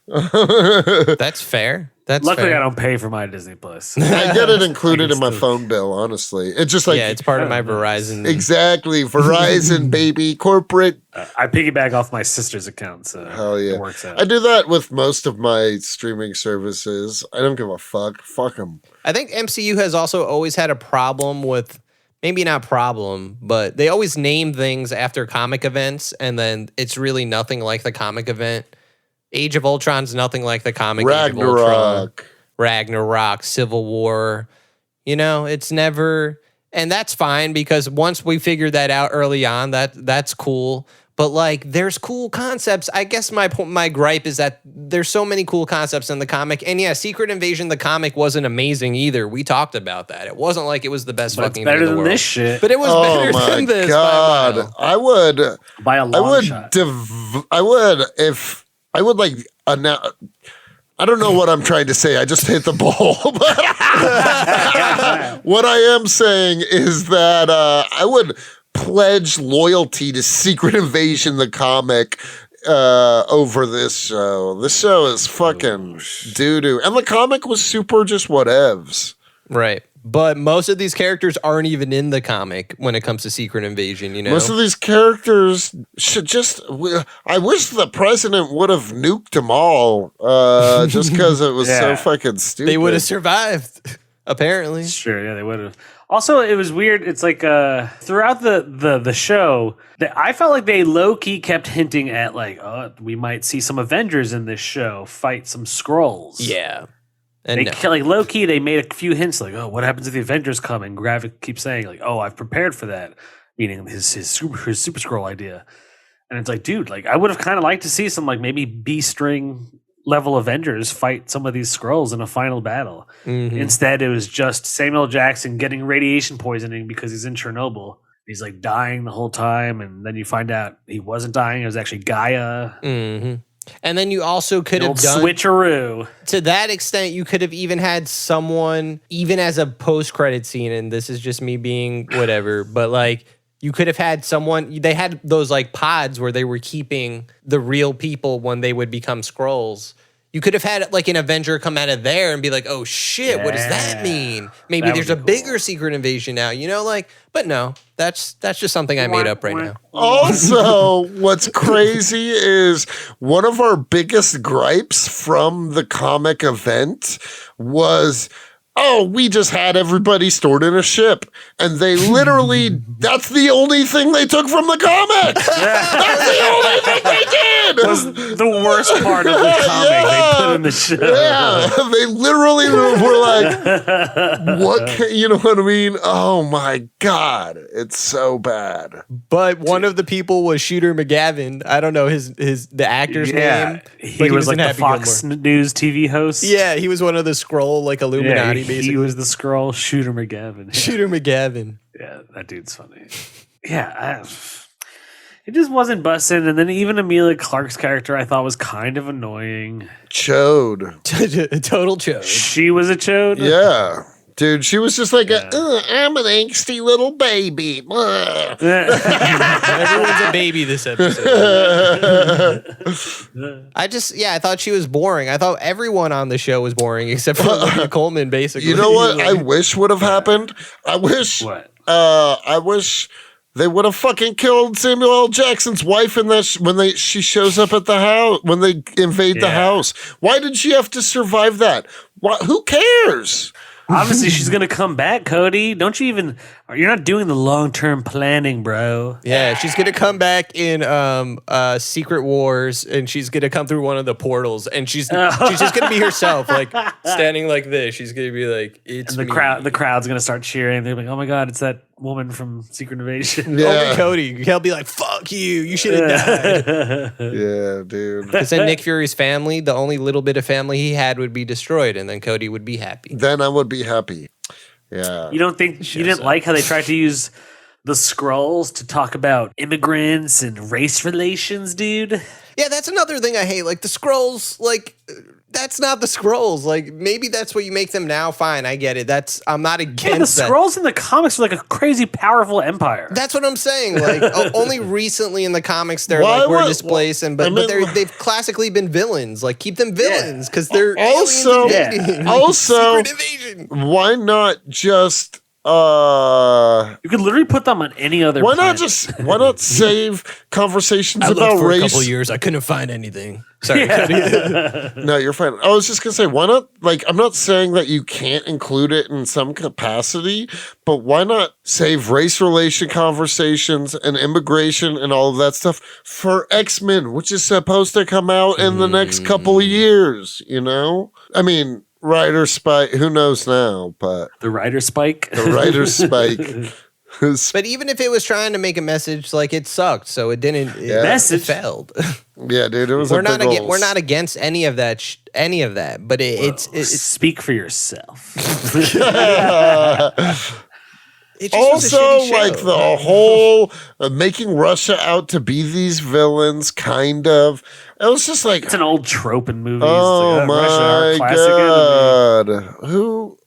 That's fair. That's Luckily, fair. I don't pay for my Disney Plus. I get it included I in my can phone bill, honestly. It's just like, yeah, it's part of my Verizon. exactly. Verizon, baby. Corporate. I piggyback off my sister's account, so Hell yeah. it works out. I do that with most of my streaming services. I don't give a fuck. Fuck them. I think MCU has also always had a problem with, maybe not problem, but they always name things after comic events, and then it's really nothing like the comic event. Age of Ultron's nothing like the comic. Age of Ultron. Ragnarok. Ragnarok, Civil War. You know, it's never, and that's fine because once we figured that out early on, that's cool. But like, there's cool concepts. I guess my gripe is that there's so many cool concepts in the comic. And yeah, Secret Invasion, the comic wasn't amazing either. We talked about that. It wasn't like it was the But it's fucking better thing in the than world. this shit. But it was Oh better my than this. god! By a mile. I would. By a long shot. I would like announce. I don't know what I'm trying to say. I just hit the ball. But what I am saying is that I would pledge loyalty to Secret Invasion, the comic, over this show. This show is fucking doo-doo. And the comic was super just whatevs. Right. But most of these characters aren't even in the comic when it comes to Secret Invasion, you know? Most of these characters should just. I wish the president would have nuked them all just because it was so fucking stupid. They would have survived, apparently. Sure, yeah, they would have. Also, it was weird. It's like throughout the show, I felt like they low-key kept hinting at, like, oh, we might see some Avengers in this show fight some Skrulls. Yeah. And like low-key, they made a few hints like, oh, what happens if the Avengers come? And Gravik keeps saying, like, oh, I've prepared for that, meaning his Super Skrull idea. And it's like, dude, like, I would have kind of liked to see some, like, maybe B-string level Avengers fight some of these Skrulls in a final battle. Mm-hmm. Instead, it was just Samuel Jackson getting radiation poisoning because he's in Chernobyl. He's like dying the whole time, and then you find out he wasn't dying. It was actually Gaia. Mm-hmm. And then you also could have done switcheroo. To that extent, you could have even had someone, even as a post-credit scene, and this is just me being whatever, but like you could have had someone, they had those like pods where they were keeping the real people when they would become Skrulls. You could have had like an Avenger come out of there and be like, oh shit, what does that mean? Maybe there's a bigger Secret Invasion now, you know, like, but no, that's just something I made up right now. Also, what's crazy is one of our biggest gripes from the comic event was, oh, we just had everybody stored in a ship. And they literally, that's the only thing they took from the comic. That's the only thing they did. Was the worst part of the comic they put in the show. Yeah, they literally were like, what can, you know what I mean? Oh my God, it's so bad. But one of the people was Shooter McGavin. I don't know the actor's name. He was like the Fox News TV host. Yeah, he was one of the Skrull, like Illuminati, basically. He was the Skrull, Shooter McGavin. Yeah. Shooter McGavin. Yeah, that dude's funny. Yeah, it just wasn't busting. And then even Emilia Clarke's character I thought was kind of annoying. Chode. Total chode. She was a chode? Yeah. Dude, she was just like, I'm an angsty little baby. Everyone's a baby this episode. I thought she was boring. I thought everyone on the show was boring except for Olivia Coleman, basically. You know what I wish would have happened? I wish they would have fucking killed Samuel L. Jackson's wife in that when she shows up at the house, when they invade the house. Why did she have to survive that? Who cares? Obviously, she's going to come back, Cody. You're not doing the long-term planning, bro. Yeah, she's going to come back in Secret Wars, and she's going to come through one of the portals, and she's just going to be herself, like, standing like this. She's going to be like, it's and the crowd's going to start cheering. They're like, oh my God, it's that woman from Secret Invasion. Yeah. Only Cody. He'll be like, fuck you. You should have died. Yeah, dude. Because then Nick Fury's family, the only little bit of family he had would be destroyed, and then Cody would be happy. Then I would be happy. Yeah. You don't think you didn't like how they tried to use the Skrulls to talk about immigrants and race relations, dude? Yeah, that's another thing I hate. Like the Skrulls, like that's not the Skrulls. Like maybe that's what you make them now. Fine, I get it. I'm not against the Skrulls in the comics are like a crazy powerful empire. That's what I'm saying. Like only recently in the comics we're displaced, but they've classically been villains. Like keep them villains because they're also Secret Invasion. Why not just you could literally put them on any other planet. Why not save conversations about for race? A couple years I couldn't find anything. Sorry. No, you're fine. I was just gonna say, why not, like, I'm not saying that you can't include it in some capacity, but why not save race relation conversations and immigration and all of that stuff for X-Men, which is supposed to come out in the next couple of years, you know? I mean, Rider Spike, who knows now, but the Rider Spike. The Rider Spike. But even if it was trying to make a message, like it sucked, so it didn't. It failed. Yeah, dude, it was. We're not against any of that. But it's speak for yourself. Also, like the whole making Russia out to be these villains, kind of. It was just like it's an old trope in movies. Oh it's like, my Russia, our classic God! enemy. Who?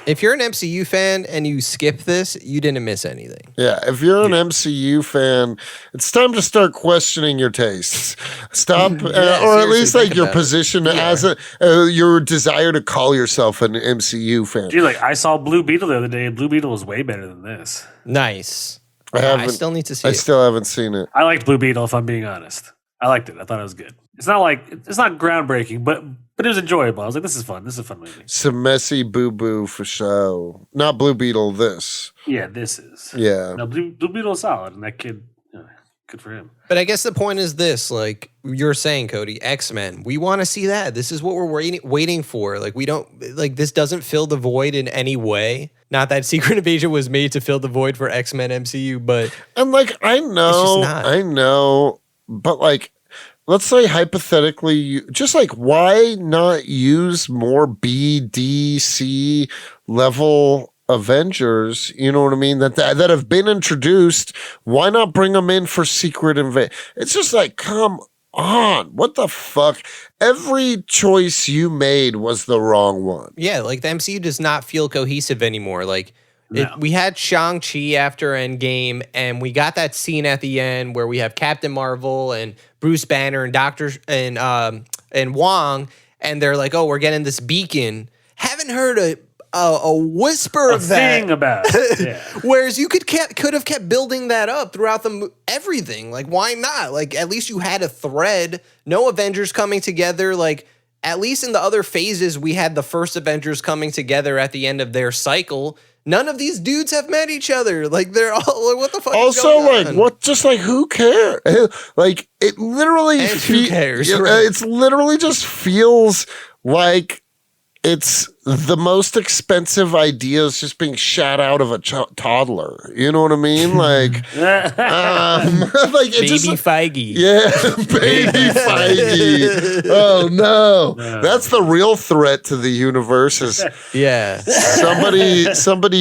If you're an MCU fan and you skip this, you didn't miss anything. Yeah, if you're an MCU fan, it's time to start questioning your tastes. Stop, or at least like your position as your desire to call yourself an MCU fan. Dude, like I saw Blue Beetle the other day, and Blue Beetle was way better than this. Nice. I still need to see it. I still haven't seen it. I liked Blue Beetle, if I'm being honest. I liked it. I thought it was good. It's not groundbreaking, but it was enjoyable. I was like, this is fun. This is a fun movie. Some messy boo-boo for show. Not Blue Beetle, this. Yeah, this is. Yeah. No, Blue Beetle is solid, and that kid, good for him. But I guess the point is this, like you're saying, Cody, X-Men, we want to see that. This is what we're waiting for. Like we don't, like this doesn't fill the void in any way. Not that Secret Invasion was made to fill the void for X-Men MCU, but. And like, I know, but like, let's say hypothetically, just like, why not use more B, D, C level Avengers? You know what I mean? That have been introduced. Why not bring them in for Secret Invasion? It's just like, come on, what the fuck? Every choice you made was the wrong one. Yeah, like the MCU does not feel cohesive anymore. Like. We had Shang-Chi after Endgame, and we got that scene at the end where we have Captain Marvel and Bruce Banner and Doctor and Wong, and they're like, "Oh, we're getting this beacon." Haven't heard a whisper of that thing about it. Yeah. Whereas you could have kept building that up throughout everything. Like, why not? Like, at least you had a thread. No Avengers coming together. Like, at least in the other phases, we had the first Avengers coming together at the end of their cycle. None of these dudes have met each other. Like, they're all like, what the fuck is going on? Also, what? Just like, who cares? Like, it literally. Who cares? It's literally just feels like it's the most expensive ideas just being shot out of a toddler. You know what I mean? Like, like it Baby just, Feige. Yeah, Baby Feige. Oh no, that's the real threat to the universe. Is somebody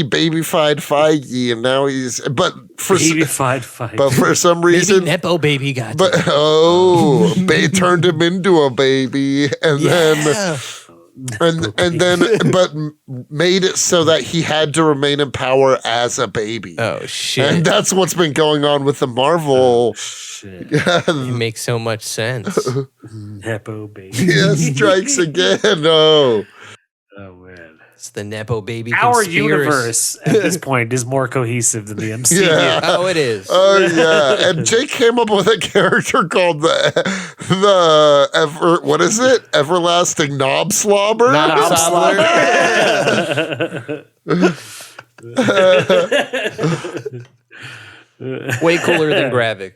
babyfied Feige, and now he's babyfied Feige. But for some reason, Maybe Nepo Baby got. turned him into a baby, and then. And then, but made it so that he had to remain in power as a baby. Oh shit! And that's what's been going on with the Marvel. Shit. It makes so much sense. Nepo baby. Yeah, strikes again. Oh man. It's the Nepo Baby. Our universe at this point is more cohesive than the MCU. Yeah. Oh, it is. Oh yeah. And Jake came up with a character called what is it? Everlasting Knob Slobber? Knob Slobber. Way cooler than Gravik.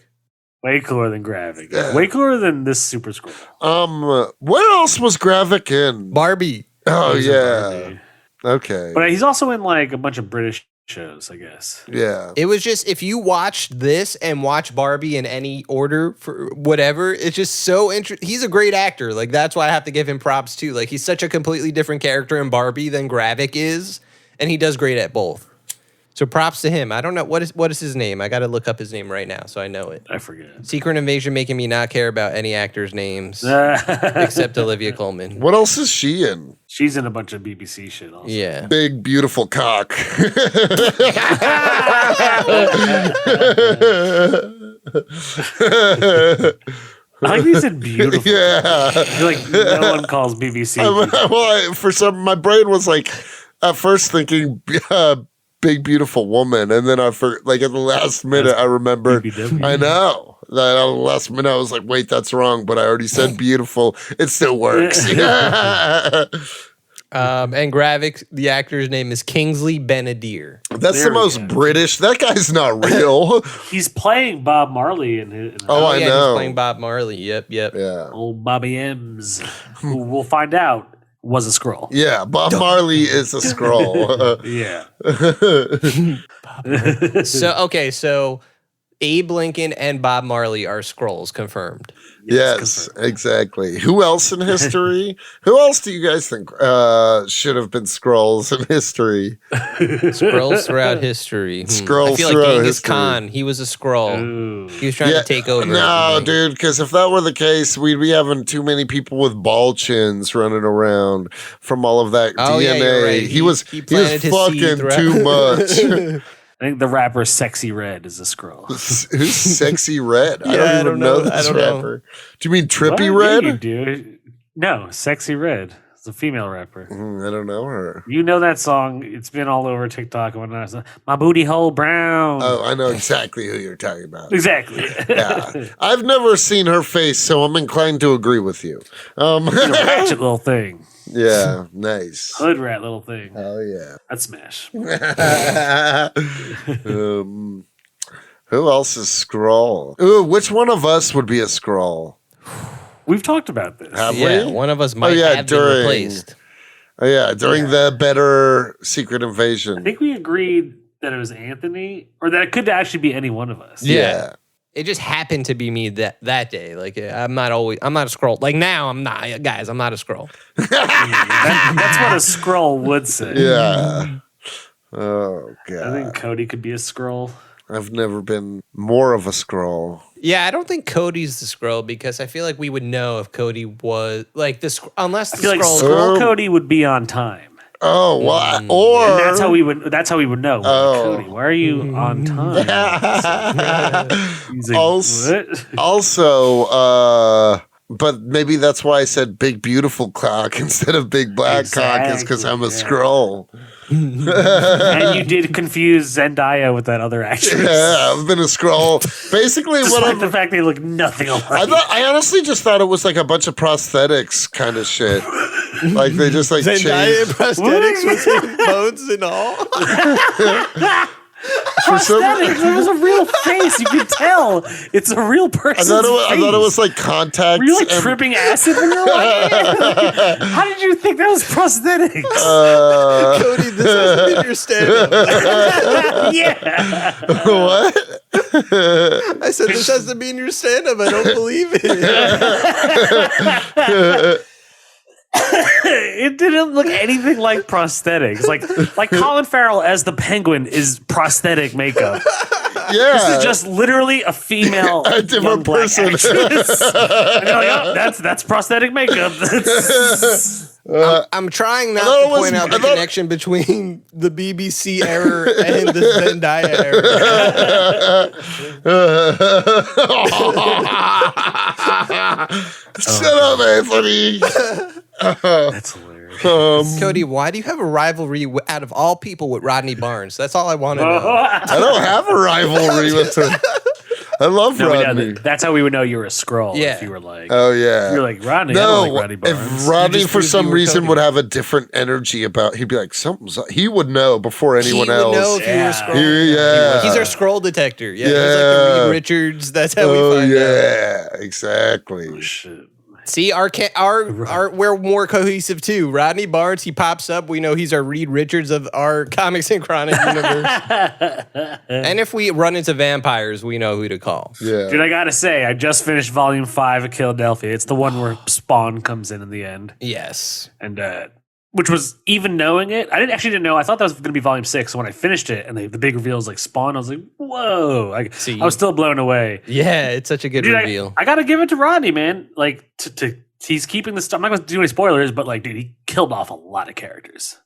Way cooler than Gravik. Yeah. Way cooler than this Super Skrull. What else was Gravik in? Barbie. Oh yeah. Barbie. Okay. But he's also in like a bunch of British shows, I guess. Yeah. It was just, if you watched this and watch Barbie in any order for whatever, it's just so interesting. He's a great actor. Like, that's why I have to give him props too. Like, he's such a completely different character in Barbie than Gravik is, and he does great at both. So props to him. I don't know what is his name. I got to look up his name right now so I know it. I forget. Secret Invasion making me not care about any actors' names except Olivia Coleman. What else is she in? She's in a bunch of BBC shit also. Yeah. Big beautiful cock. I like you said beautiful. Yeah. Like no one calls BBC. My brain was like at first thinking big beautiful woman, and then at the last minute I remembered. BBW. I know that at the last minute I was like, wait, that's wrong, but I already said beautiful. It still works. And Gravik, the actor's name is Kingsley Ben-Adir. That's the most British. That guy's not real. He's playing Bob Marley in I know. He's playing Bob Marley. Yep. Yeah. Old Bobby M's, who we'll find out was a Skrull. Yeah, Bob Marley is a Skrull. Yeah. So Abe Lincoln and Bob Marley are Skrulls, confirmed. Yes, exactly. Who else in history? Who else do you guys think should have been Skrulls in history? Skrulls throughout history. Skrulls I feel like throughout Genghis history. Khan, he was a Skrull. Ooh. He was trying to take over. No, everything. dude, because if that were the case, we'd be having too many people with ball chins running around from all of that Oh, DNA. yeah, you're right. He was planted his seed fucking throughout- too much. I think the rapper Sexy Red is a Skrull. Who's Sexy Red? Yeah, I don't even know I this don't know. rapper. Do you mean Trippy What? Red? Yeah, you do. No, Sexy Red. It's a female rapper. I don't know her. You know that song. It's been all over TikTok and whatnot. My booty hole brown. Oh, I know exactly who you're talking about. Exactly. Yeah, I've never seen her face, so I'm inclined to agree with you. She's a ratchet little thing. Yeah, nice. Hood rat little thing. Oh yeah. I'd smash. Who else is Skrull? Ooh, which one of us would be a Skrull? We've talked about this. Have Yeah, we? one of us might have been replaced. Oh yeah, during the better Secret Invasion. I think we agreed that it was Anthony, or that it could actually be any one of us. Yeah. It just happened to be me that day. Like I'm not a Skrull. Like now I'm not, guys. I'm not a Skrull. That's what a Skrull would say. Yeah. Oh god. I think Cody could be a Skrull. I've never been more of a Skrull. Yeah, I don't think Cody's the Skrull because I feel like we would know if Cody was like this unless I the feel like Skrull. Skrull Cody would be on time. Oh, well, or And that's how we would. That's how we would know. Oh. Cody, why are you on time? He's like, Also- what? also, but maybe that's why I said big beautiful cock instead of big black cock is because I'm a Exactly, yeah. Skrull. And you did confuse Zendaya with that other actress. Yeah, I've been a Skrull. Basically, what Despite I'm. the fact they look nothing alike. I honestly just thought it was like a bunch of prosthetics kind of shit. Like they just like Zendaya changed. prosthetics with his bones and all. For some- Prosthetics. It was a real face. You could tell it's a real person's I thought it was face. like contacts. Were you like and- tripping acid when you were watching it? How did you think that was prosthetics? Cody, this hasn't been your stand-up. Yeah. What? I said this has to be in your stand-up. I don't believe it. It didn't look anything like prosthetics. Like Colin Farrell as the Penguin is prosthetic makeup. Yeah. This is just literally a female, A different young black person. actress. And you're like, oh, that's prosthetic makeup. I'm trying not thought to it was- point out the I thought- connection between the BBC error and the Zendaya error. Shut up, Anthony. That's hilarious. Cody, why do you have a rivalry out of all people with Rodney Barnes? That's all I want to know. I don't have a rivalry with him. I love No, Rodney. that's how we would know you were a Skrull. Yeah. If you were like, Oh yeah. you're like Rodney. I don't like Rodney Barnes. if Rodney just for proved some you were reason Cody. would have a different energy about, he'd be like something's. He would know before anyone He else. would know if you were a Yeah. Skrull. Yeah. He's our scroll detector. Yeah, he's like Yeah. the Reed Richards. That's how we Oh find out. yeah, exactly. Oh, shit. See, our we're more cohesive too. Rodney Barnes, he pops up. We know he's our Reed Richards of our Comics and Chronic universe. And if we run into vampires, we know who to call. Yeah. Dude, I gotta say, I just finished Volume 5 of Philadelphia. It's the one where Spawn comes in the end, Yes. and which was, even knowing it, I didn't know. I thought that was going to be Volume 6. So when I finished it, and the big reveal was like Spawn, I was like, whoa! See, I was still blown away. Yeah, it's such a good Dude, reveal. I gotta give it to Rodney, man. Like, he's keeping the stuff. I'm not going to do any spoilers, but like, dude, he killed off a lot of characters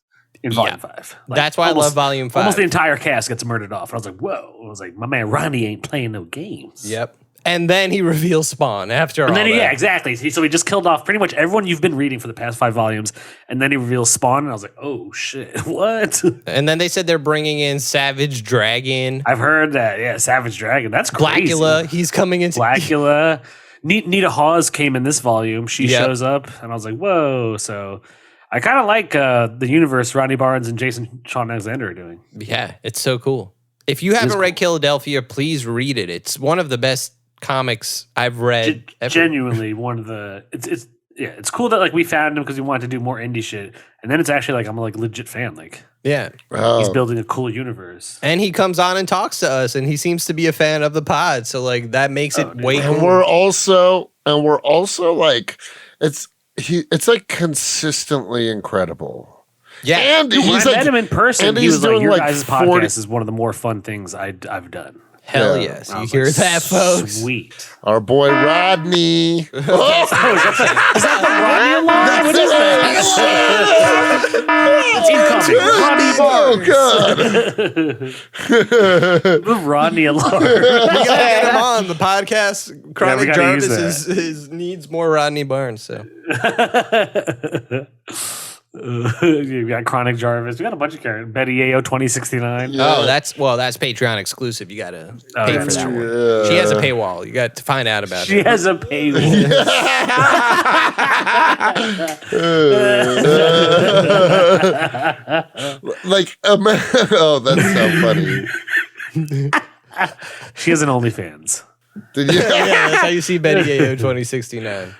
in Volume 5. Like, That's why I love Volume 5. Almost the entire cast gets murdered off. And I was like, whoa! I was like, my man Rodney ain't playing no games. Yep. And then he reveals Spawn after And all then, that. yeah, exactly. So he just killed off pretty much everyone you've been reading for the past 5 volumes. And then he reveals Spawn, and I was like, oh, shit, what? And then they said they're bringing in Savage Dragon. I've heard that. Yeah, Savage Dragon. That's crazy. Blackula, he's coming into Blackula. Nita Hawes came in this volume. She Yep. shows up, and I was like, whoa. So I kind of like the universe Rodney Barnes and Jason Sean Alexander are doing. Yeah, it's so cool. If you haven't read Philadelphia, please read it. It's one of the best comics I've read ever. Genuinely one of the Yeah, it's cool that like we found him because we wanted to do more indie shit, and then it's actually like I'm a like legit fan. Like Yeah. he's building a cool universe, And he comes on and talks to us, and he seems to be a fan of the pod. So like that makes it way And cool. we're also like it's like consistently incredible. Yeah. And Dude, when he's I like, met him in person, and he he's was like, doing "Your like guys' 40 podcast is one of the more fun things I've done." Hell Yeah. yes. I You was hear like, that, folks? Sweet. Our boy Rodney. Is that the Rodney alarm? What is that? It's incoming. Rodney Barnes. Oh God. The Rodney alarm. We gotta get him on the podcast. Chronic gotta use Jarvis needs more Rodney Barnes. So You got Chronic Jarvis. We got a bunch of characters. Betty Yayo 2069. Yeah. oh, that's Patreon exclusive. You gotta pay for that's that one. Yeah. She has a paywall. You got to find out about She it. has a paywall. Like, oh, that's so funny. She has an OnlyFans. Did you? Yeah, that's how you see Betty Yayo 2069.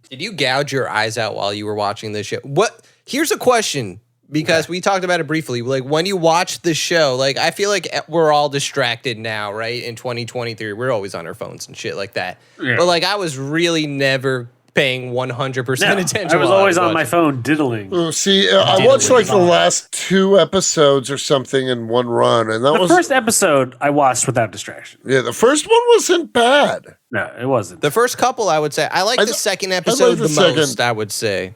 Did you gouge your eyes out while you were watching this show? What? Here's a question, because we talked about it briefly. Like, when you watch the show, like, I feel like we're all distracted now, right? In 2023, we're always on our phones and shit like that. Yeah. But like, I was really never paying 100% attention. I was while always on my watching. phone diddling. See, I watched like the last 2 episodes or something in one run, and that The was first episode I watched without distraction. yeah. The first one wasn't bad. No, it wasn't. The first couple, I would say. I like the second episode the the most, second. I would say.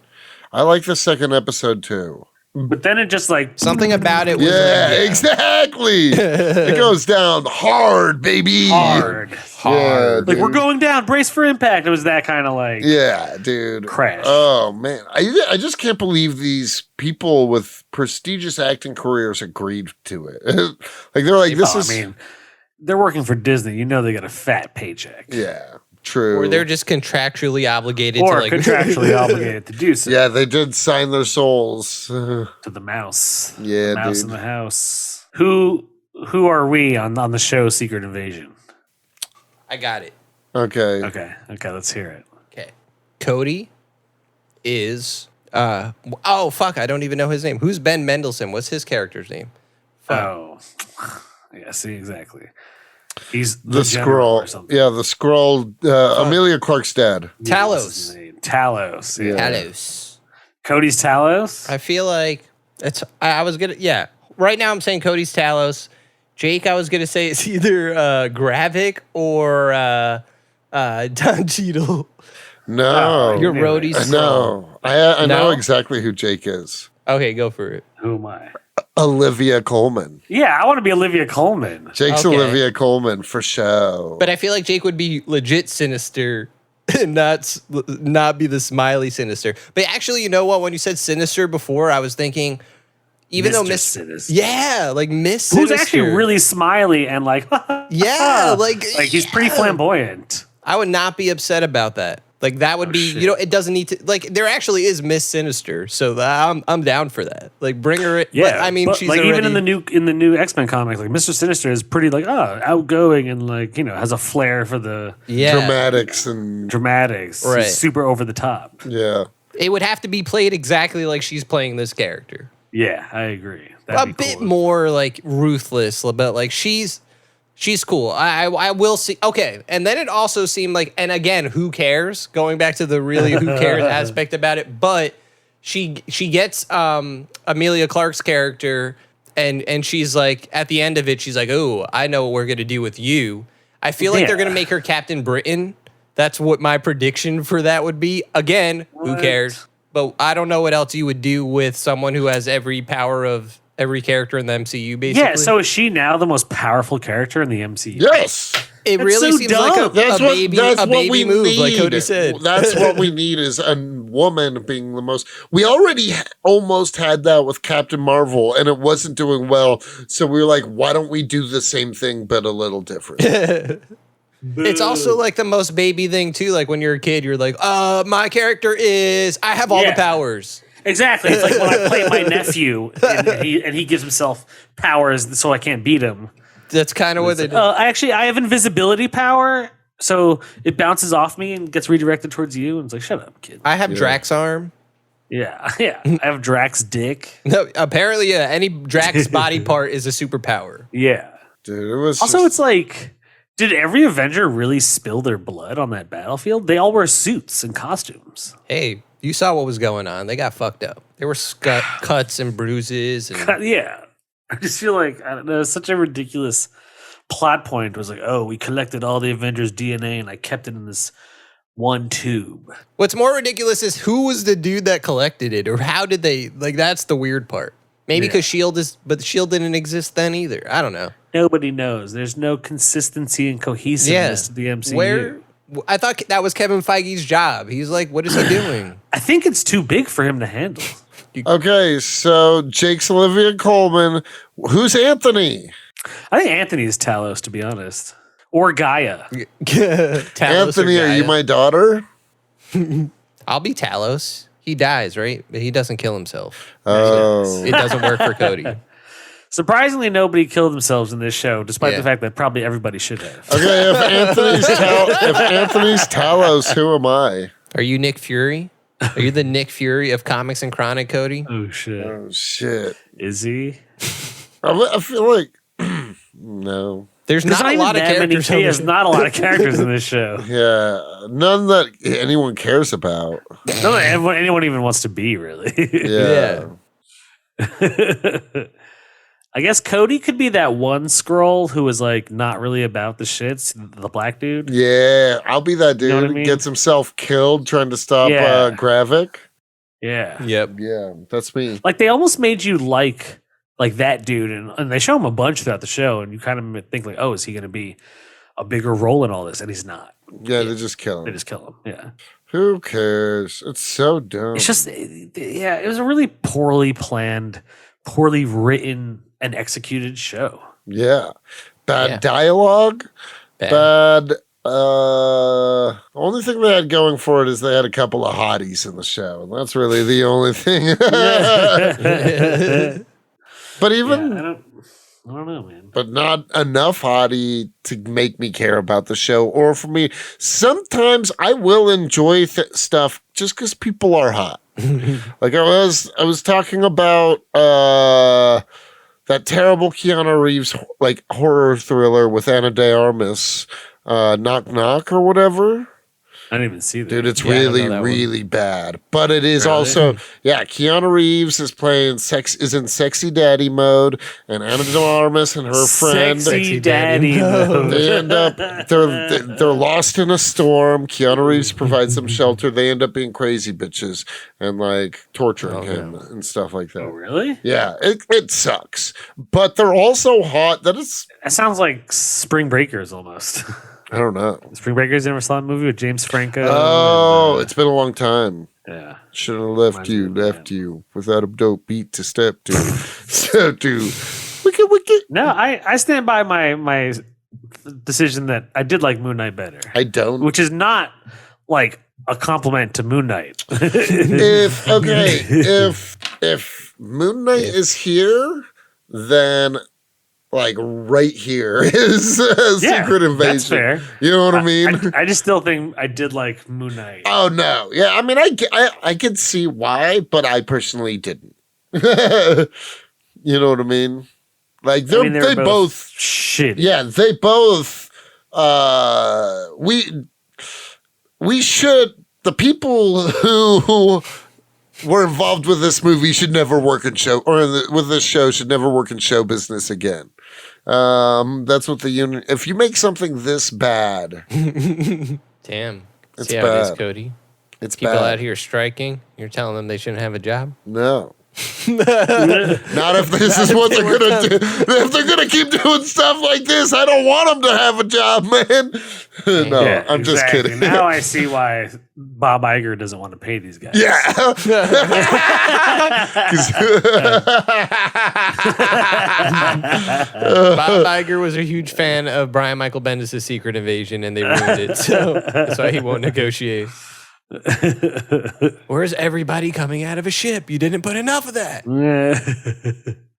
I like the second episode too. But then it just like Something about it was Yeah, like, exactly. It goes down hard, baby. hard. Yeah, Like, we're dude. going down, brace for impact. It was that kind of like Yeah, dude. crash. Oh man, I just can't believe these people with prestigious acting careers agreed to it. Like they're like, this Oh, is. I mean, they're working for Disney. You know they got a fat paycheck. Yeah, true. or they're just contractually obligated Or to like contractually obligated to do so. Yeah, they did sign their souls. To the mouse. Yeah, The mouse dude. in the house. Who are we on the show Secret Invasion? I got it. Okay. Okay, let's hear it. Okay. Cody is oh fuck, I don't even know his name. Who's Ben Mendelsohn? What's his character's name? Oh, yeah. See, exactly. He's The general or Skrull. something. Yeah, the Skrull. Amelia Clarke's dad. Yeah, what's his Talos. name? Talos. Yeah. Yeah. Talos. Cody's Talos. I feel like it's I was gonna right now I'm saying Cody's Talos. Jake, I was gonna say it's either Gravik or Don Cheadle. No. Your knew roadie's it. No. I know No? exactly who Jake is. Okay, go for it. Who am I? Olivia Coleman. Yeah, I want to be Olivia Coleman. Jake's Okay. Olivia Coleman for show. But I feel like Jake would be legit sinister and not be the smiley sinister. But actually, you know what? When you said sinister before, I was thinking, even though Mr. Miss Sinister. yeah, like Miss Who's Sinister. actually really smiley and like, yeah, like he's pretty yeah. flamboyant. I would not be upset about that. Like that would be, shit. you know, it doesn't need to. Like there actually is Miss Sinister, so I'm down for that. Like bring her. Yeah, but, I mean, but, she's like already, even in the new X-Men comic, like Mr. Sinister is pretty like outgoing and like has a flair for the yeah. Dramatics and dramatics. He's Right. super over the top. yeah. It would have to be played exactly like she's playing this character. Yeah, I agree. A That'd be bit cool. more like ruthless, but like she's cool. I will see. Okay, and then it also seemed like, and again, who cares? Going back to the really who cares aspect about it, but she gets Emilia Clarke's character, and she's like at the end of it, she's like, "Oh, I know what we're gonna do with you." I feel like they're Yeah. gonna make her Captain Britain. That's what my prediction for that would be. Again, who What? cares? But I don't know what else you would do with someone who has every power of every character in the MCU, basically. Yeah, so is she now the most powerful character in the MCU? Yes. it That's really so seems like dumb. a baby move, like Cody said. That's what we need is a woman being the most. We already almost had that with Captain Marvel, and it wasn't doing well. So we were like, why don't we do the same thing but a little different? It's also like the most baby thing too. Like when you're a kid, you're like, my character is I have all the Yeah. powers. Exactly. It's like when I play my nephew and he gives himself powers so I can't beat him. That's kind of what they do. I have invisibility power So it bounces off me and gets redirected towards you, and it's like, shut up, kid. I have Drax arm. Yeah. I have Drax dick. No, apparently, any Drax body part is a superpower. Yeah. Dude, it was Also, it's like, did every Avenger really spill their blood on that battlefield? They all wear suits and costumes. Hey, you saw what was going on. They got fucked up. There were cuts and bruises. And Yeah. I just feel like, I don't know, it's such a ridiculous plot point. It was like, oh, we collected all the Avengers' DNA and I kept it in this one tube. What's more ridiculous is who was the dude that collected it, or how did they, like, that's the weird part. Maybe because but S.H.I.E.L.D. didn't exist then either. I don't know. Nobody knows. There's no consistency and cohesiveness to the MCU. I thought that was Kevin Feige's job. He's like, what is he doing? I think it's too big for him to handle. Okay, so Jake's Olivia Coleman. Who's Anthony? I think Anthony is Talos, to be honest. Or Gaia. Anthony, are you my daughter? I'll be Talos. He dies, right? But he doesn't kill himself. Oh. It doesn't work for Cody. Surprisingly, nobody killed themselves in this show, despite the fact that probably everybody should have. Okay, if Anthony's Talos, who am I? Are you Nick Fury? Are you the Nick Fury of Comics and Chronic, Cody? Oh, shit. Oh, shit. Is he? I feel like, no. There's not a lot of characters. There's not a lot of characters in this show. Yeah, none that anyone cares about. None that anyone even wants to be, really. Yeah. I guess Cody could be that one Skrull who was like not really about the shits, the black dude. Yeah, I'll be that dude You know what I who mean? gets himself killed trying to stop Gravik. Yeah. Yep. Yeah, that's me. Like they almost made you like that dude, and they show him a bunch throughout the show, and you kind of think like, oh, is he going to be a bigger role in all this? And he's not. Yeah, they just kill him. They just kill him. Yeah. Who cares? It's so dumb. It's just, yeah, it was a really poorly planned, poorly written, and executed show. Yeah. Bad dialogue. Bad. Only thing they had going for it is they had a couple of hotties in the show. And that's really the only thing. But even. I don't know, man. But not enough hottie to make me care about the show, or for me. Sometimes I will enjoy stuff just because people are hot. Like I was talking about that terrible Keanu Reeves like horror thriller with Ana de Armas, Knock Knock or whatever. I didn't even see that. Dude, it's really bad. But it is also, Keanu Reeves is is in sexy daddy mode, and Ana de Armas and her friend. Sexy daddy mode. They end up, they're lost in a storm. Keanu Reeves provides them shelter. They end up being crazy bitches and like torturing him and stuff like that. Oh, really? Yeah, it sucks. But they're also hot. That sounds like Spring Breakers almost. I don't know. Spring Breakers, never saw that movie with James Franco? Oh, it's been a long time. Yeah. Should have left you without a dope beat to step to. Step to. Wicked. No, I stand by my decision that I did like Moon Knight better. I don't. Which is not like a compliment to Moon Knight. if Moon Knight is here, then like right here is Secret Invasion. That's fair. You know what I mean? I just still think I did like Moon Knight. Oh no, yeah. I mean, I could see why, but I personally didn't. You know what I mean? Like they both shitty. Yeah, they both. We should. The people who were involved with this movie should never work in show, with this show should never work in show business again. That's what the union. If you make something this bad, damn, it's see bad. How it is, Cody. It's people bad. out here striking. You're telling them they shouldn't have a job? No. Not if this is what they're gonna do. If they're gonna keep doing stuff like this, I don't want them to have a job, man. No, yeah, I'm just kidding. Now I see why Bob Iger doesn't want to pay these guys. Yeah. Bob Iger was a huge fan of Brian Michael Bendis' Secret Invasion, and they ruined it. So that's why he won't negotiate. Where's everybody coming out of a ship? You didn't put enough of that.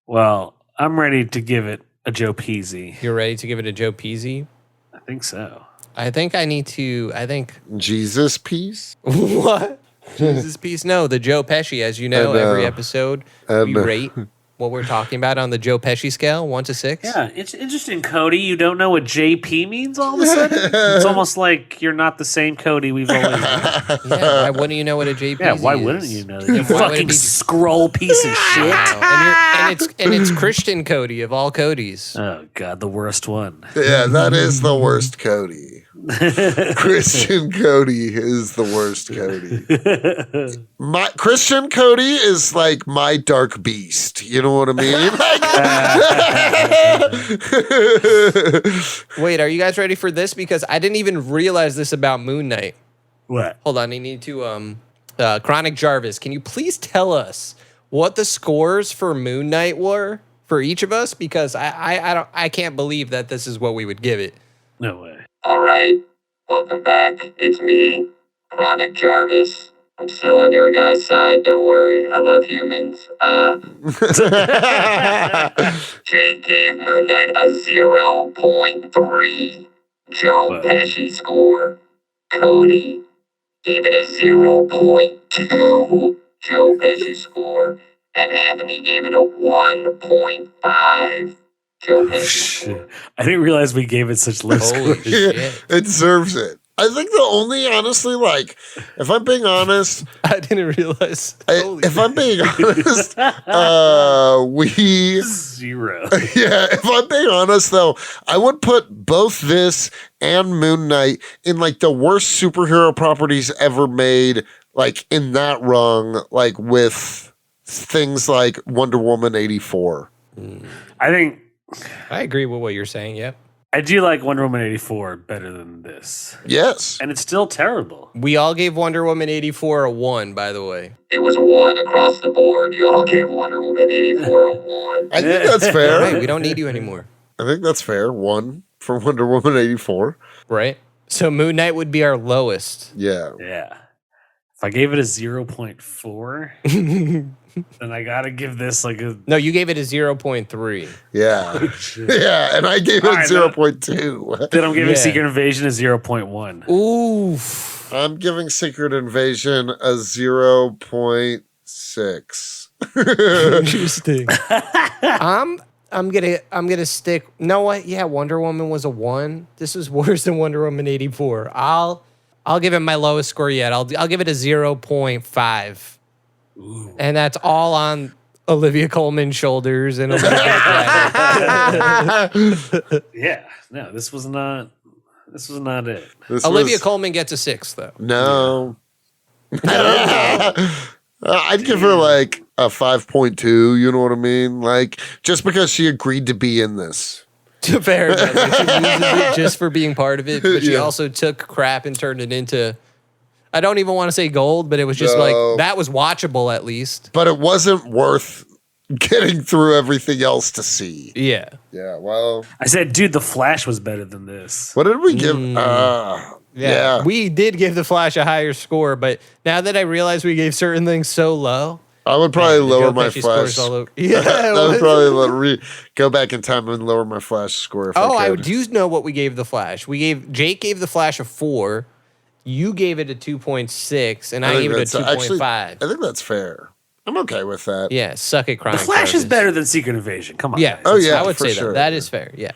Well, I'm ready to give it a Joe Peasy. You're ready to give it a Joe Peasy? I think so. I think I need to. I think Jesus piece. what? Jesus piece? No, the Joe Pesci. As you know, every episode we rate what we're talking about on the Joe Pesci scale, 1 to 6. Yeah, it's interesting, Cody. You don't know what JP means all of a sudden? It's almost like you're not the same Cody we've always known. Yeah, why wouldn't you know what a JP is? Yeah, why wouldn't you know that? You fucking Skrull piece of shit. Wow. And it's Christian Cody of all Codys. Oh, God, the worst one. Yeah, that is the worst Cody. Christian Cody is the worst Cody. My Christian Cody is like my dark beast. You know what I mean? Wait, are you guys ready for this? Because I didn't even realize this about Moon Knight. What? Hold on, I need to Chronic Jarvis, can you please tell us what the scores for Moon Knight were for each of us? Because I can't believe that this is what we would give it. No way. All right, welcome back. It's me, Chronic Jarvis. I'm still on your guys' side. Don't worry, I love humans. Jake gave Moon Knight a 0.3. Joe Pesci score. Cody gave it a 0.2. Joe Pesci score. And Anthony gave it a 1.5. Joe Pesci score. I didn't realize we gave it such low Holy scores. shit. It deserves it. I think the only, honestly, like, if I'm being honest, I didn't realize. if I'm being honest, we 0. yeah. If I'm being honest, though, I would put both this and Moon Knight in like the worst superhero properties ever made, like in that rung, like with things like Wonder Woman 84. I think I agree with what you're saying, yep. I do like Wonder Woman 84 better than this. Yes. And it's still terrible. We all gave Wonder Woman 84 a 1, by the way. It was a 1 across the board. You all gave Wonder Woman 84 a 1. I think that's fair. Right, we don't need you anymore. I think that's fair. 1 for Wonder Woman 84. Right? So Moon Knight would be our lowest. Yeah. Yeah. If I gave it a 0.4, then I gotta give this like a. No, you gave it a 0.3. Yeah. Yeah. And I gave it All right, 0.2. Then I'm giving Yeah. Secret Invasion a 0.1. Oof. I'm giving Secret Invasion a 0.6. Interesting. I'm gonna stick. No, what? Yeah, Wonder Woman was a 1. This is worse than Wonder Woman 84. I'll give it my lowest score yet. I'll give it a 0.5. Ooh. And that's all on Olivia Coleman's shoulders and a little bit of Gravik. Yeah. No, this was not it. This Olivia was- Coleman gets a 6 though. No. I'd give her like a 5.2. You know what I mean? Like, just because she agreed to be in this. Fair enough. Like, she uses it just for being part of it, but she Yeah. also took crap and turned it into. I don't even want to say gold, but it was just No. like that was watchable at least. But it wasn't worth getting through everything else to see. Yeah. Yeah, well, I said, dude, The Flash was better than this. what did we give? Yeah. We did give the Flash a higher score, but now that I realize we gave certain things so low, I would probably the lower Joe my Pesci Flash. scores all over. Yeah. That would probably go back in time and lower my Flash score if Oh, I I could. do know what we gave the Flash. Jake gave the Flash a 4. You gave it a 2.6, and I gave it a 2.5. actually, I think that's fair. I'm okay with that. Yeah, suck it, The Chronic Flash is Jarvis. better than Secret Invasion. Come on. Yeah. guys. Oh, yeah, I would for say sure. that. That is fair. Yeah.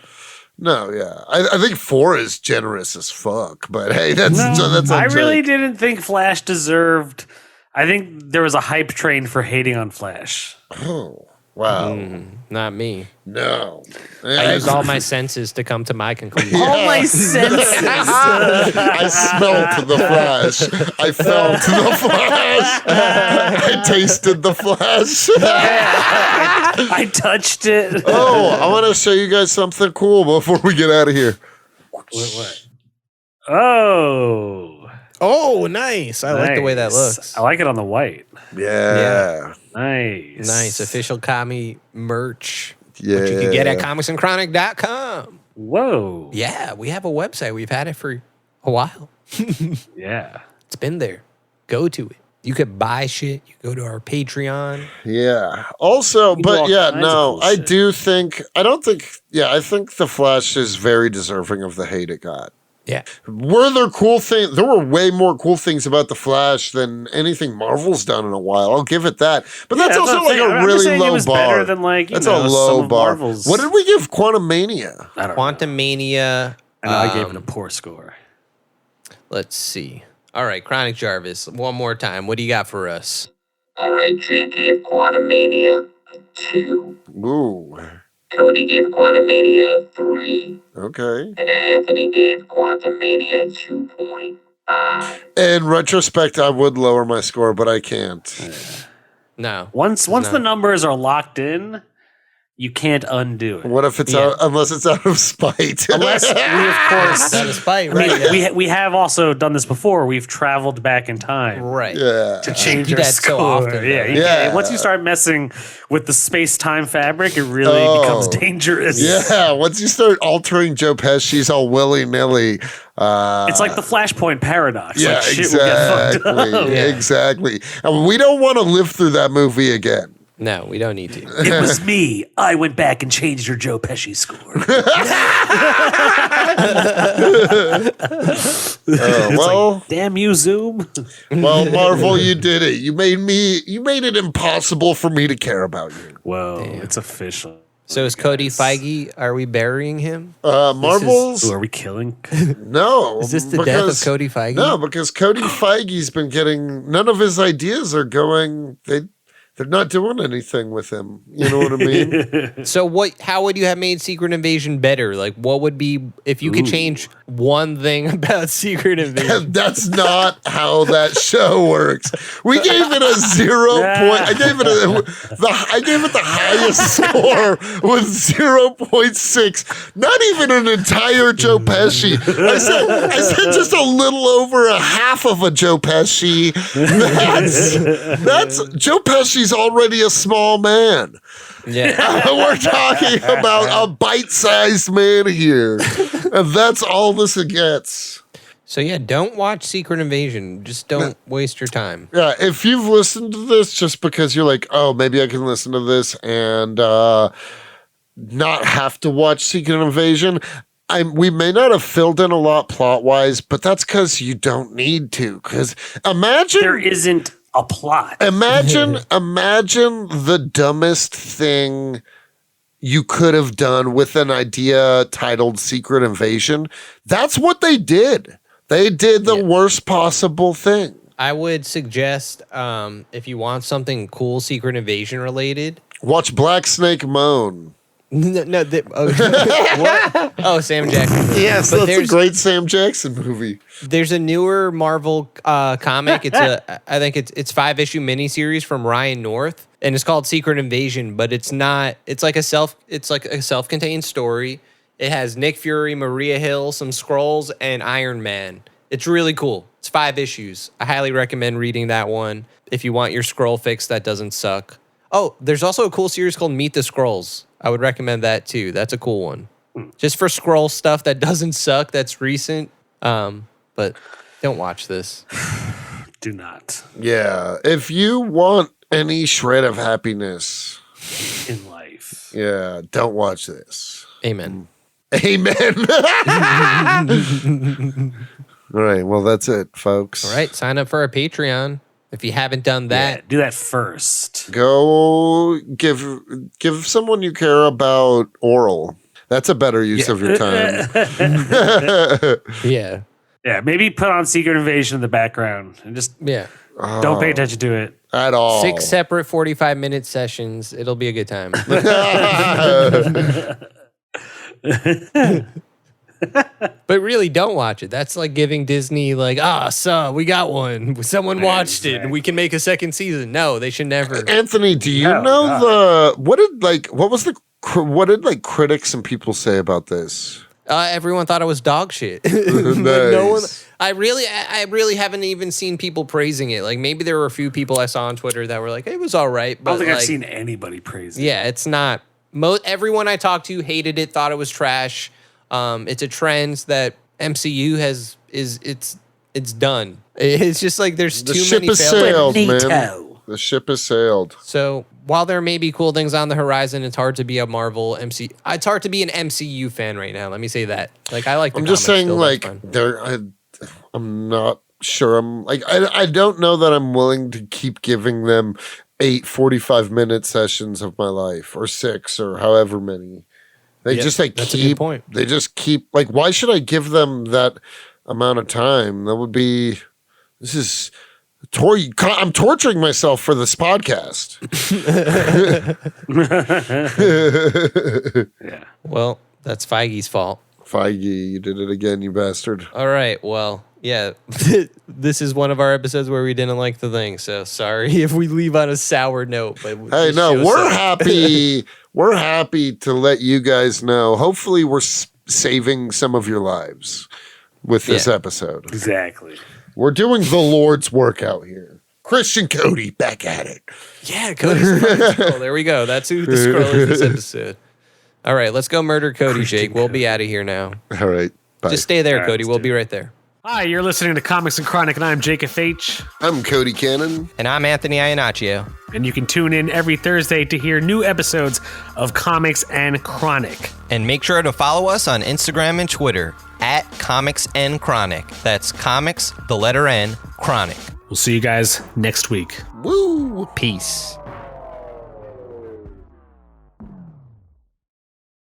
No, yeah. I think 4 is generous as fuck, but hey, that's I on really Jake. didn't think Flash deserved. I think there was a hype train for hating on Flash. Oh, wow. Not me. No. I used all my senses to come to my conclusion. All my senses. I smelt the Flash. I felt the Flash. I tasted the Flash. I touched it. Oh, I want to show you guys something cool before we get out of here. What? Oh. Oh, nice. I like the way that Nice. looks. I like it on the white. Yeah. Nice. Nice. Official Kami merch. Yeah. Which you can get at comicsandchronic.com. Whoa. Yeah, we have a website. We've had it for a while. Yeah. It's been there. Go to it. You could buy shit. You go to our Patreon. Yeah. Also, do but all yeah, kinds of no, cool I shit. do think, I think The Flash is very deserving of the hate it got. Yeah. Were there cool things? There were way more cool things about the Flash than anything Marvel's done in a while. I'll give it that. But that's Yeah, also I'm like saying- a I'm just really saying it low was bar. better than, like, that's some a low of bar. Marvel's. What did we give Quantum Mania? I don't know. Quantum Mania. I know I gave it a poor score. Let's see. All right, Chronic Jarvis, one more time. What do you got for us? All right, Jake gave Quantum Mania a 2. Ooh. Cody gave Quantum Mania a 3. Okay. And Anthony gave Quantum Mania a 2.5. In retrospect, I would lower my score, but I can't. No. Once the numbers are locked in, you can't undo it. What if it's out, unless it's out of spite? Unless we, of course, Out of spite, I mean, right? we have also done this before. We've traveled back in time Right. Yeah. to change do our that so score. often, though. Yeah, you Yeah. can't- Once you start messing with the space-time fabric, it really becomes dangerous. Yeah, once you start altering Joe Pesci's all willy-nilly. It's like the Flashpoint paradox. Yeah, Like, shit will get fucked up. exactly. Exactly. And we don't want to live through that movie again. No, we don't need to. It was me. I went back and changed your Joe Pesci score. Well, Damn you, Zoom. well, Marvel, you did it. You made it impossible for me to care about you. Whoa, it's official. So is Cody Feige, are we burying him? Marvel's Who are we killing? no. Is this the death of Cody Feige? No, because Cody Feige's been getting none of his ideas are going. They're not doing anything with him. You know what I mean? So how would you have made Secret Invasion better? Like what would be if you could change one thing about Secret Invasion? That's not how that show works. We gave it a 0 point. I gave it the highest score with 0.6. Not even an entire Joe Pesci. I said just a little over a half of a Joe Pesci. That's Joe Pesci's already a small man. Yeah. We're talking about a bite-sized man here. And that's all this gets. So yeah, don't watch Secret Invasion. Just don't waste your time. Yeah, if you've listened to this just because you're like, oh, maybe I can listen to this and not have to watch Secret Invasion, we may not have filled in a lot plot-wise, but that's because you don't need to. Because imagine... There isn't a plot. Imagine the dumbest thing you could have done with an idea titled Secret Invasion. That's what they did. They did the worst possible thing. I would suggest if you want something cool Secret Invasion related, Watch Black Snake Moan. No, what? Oh, Sam Jackson. Yes, But that's a great Sam Jackson movie. There's a newer Marvel comic. I think it's 5-issue miniseries from Ryan North, and it's called Secret Invasion. But it's not. It's like a self-contained story. It has Nick Fury, Maria Hill, some Skrulls, and Iron Man. It's really cool. It's 5 issues. I highly recommend reading that one if you want your Skrull fix that doesn't suck. Oh, there's also a cool series called Meet the Skrulls. I would recommend that too. That's a cool one. Just for Skrull stuff that doesn't suck, that's recent. But don't watch this. Do not. Yeah, if you want any shred of happiness In life. yeah, don't watch this. Amen. Amen. All right, well, that's it, folks. All right, sign up for our Patreon if you haven't done that. Yeah, do that first. Go give someone you care about oral. That's a better use of your time. Yeah. Yeah, maybe put on Secret Invasion in the background and just Yeah. don't pay attention to it. At all. 6 separate 45-minute sessions. It'll be a good time. But really, don't watch it. That's like giving Disney, like, so we got one. Someone watched it, and we can make a second season. No, they should never. Anthony, do you No, know what did critics and people say about this? Everyone thought it was dog shit. Like, Nice. no one. I really haven't even seen people praising it. Like maybe there were a few people I saw on Twitter that were like, it was all right, I but don't think like, I've seen anybody praise it. yeah, it's not. Everyone I talked to hated it, thought it was trash. It's a trend that MCU it's done. It's just like there's The too ship many is failures. sailed, man. Neato. The ship has sailed. So while there may be cool things on the horizon, it's hard to be a Marvel MC. It's hard to be an MCU fan right now. Let me say that. Like I like. I'm just saying, like I'm not sure. I don't know that I'm willing to keep giving them 8 45-minute sessions of my life, or 6, or however many. They just like that's keep. a good point. They just keep like. Why should I give them that amount of time? That would be. This is. I'm torturing myself for this podcast. Yeah. Well, that's Feige's fault. Feige, you did it again, you bastard. All right. Well, yeah. This is one of our episodes where we didn't like the thing. So sorry if we leave on a sour note. But Hey, no, we're happy. We're happy to let you guys know. Hopefully, we're saving some of your lives with this episode. Exactly. We're doing the Lord's work out here. Christian Cody, back at it. Yeah, Cody's the Skrull. There we go. That's who the Skrull is this episode. All right, let's go murder Cody, Jake. We'll be out of here now. All right. Bye. Just stay there, All Cody. right, We'll be right there. Hi, you're listening to Comics and Chronic, and I'm Jake FH. I'm Cody Cannon. And I'm Anthony Iannaccio. And you can tune in every Thursday to hear new episodes of Comics and Chronic. And make sure to follow us on Instagram and Twitter at Comics and Chronic. That's Comics, the letter N, Chronic. We'll see you guys next week. Woo! Peace.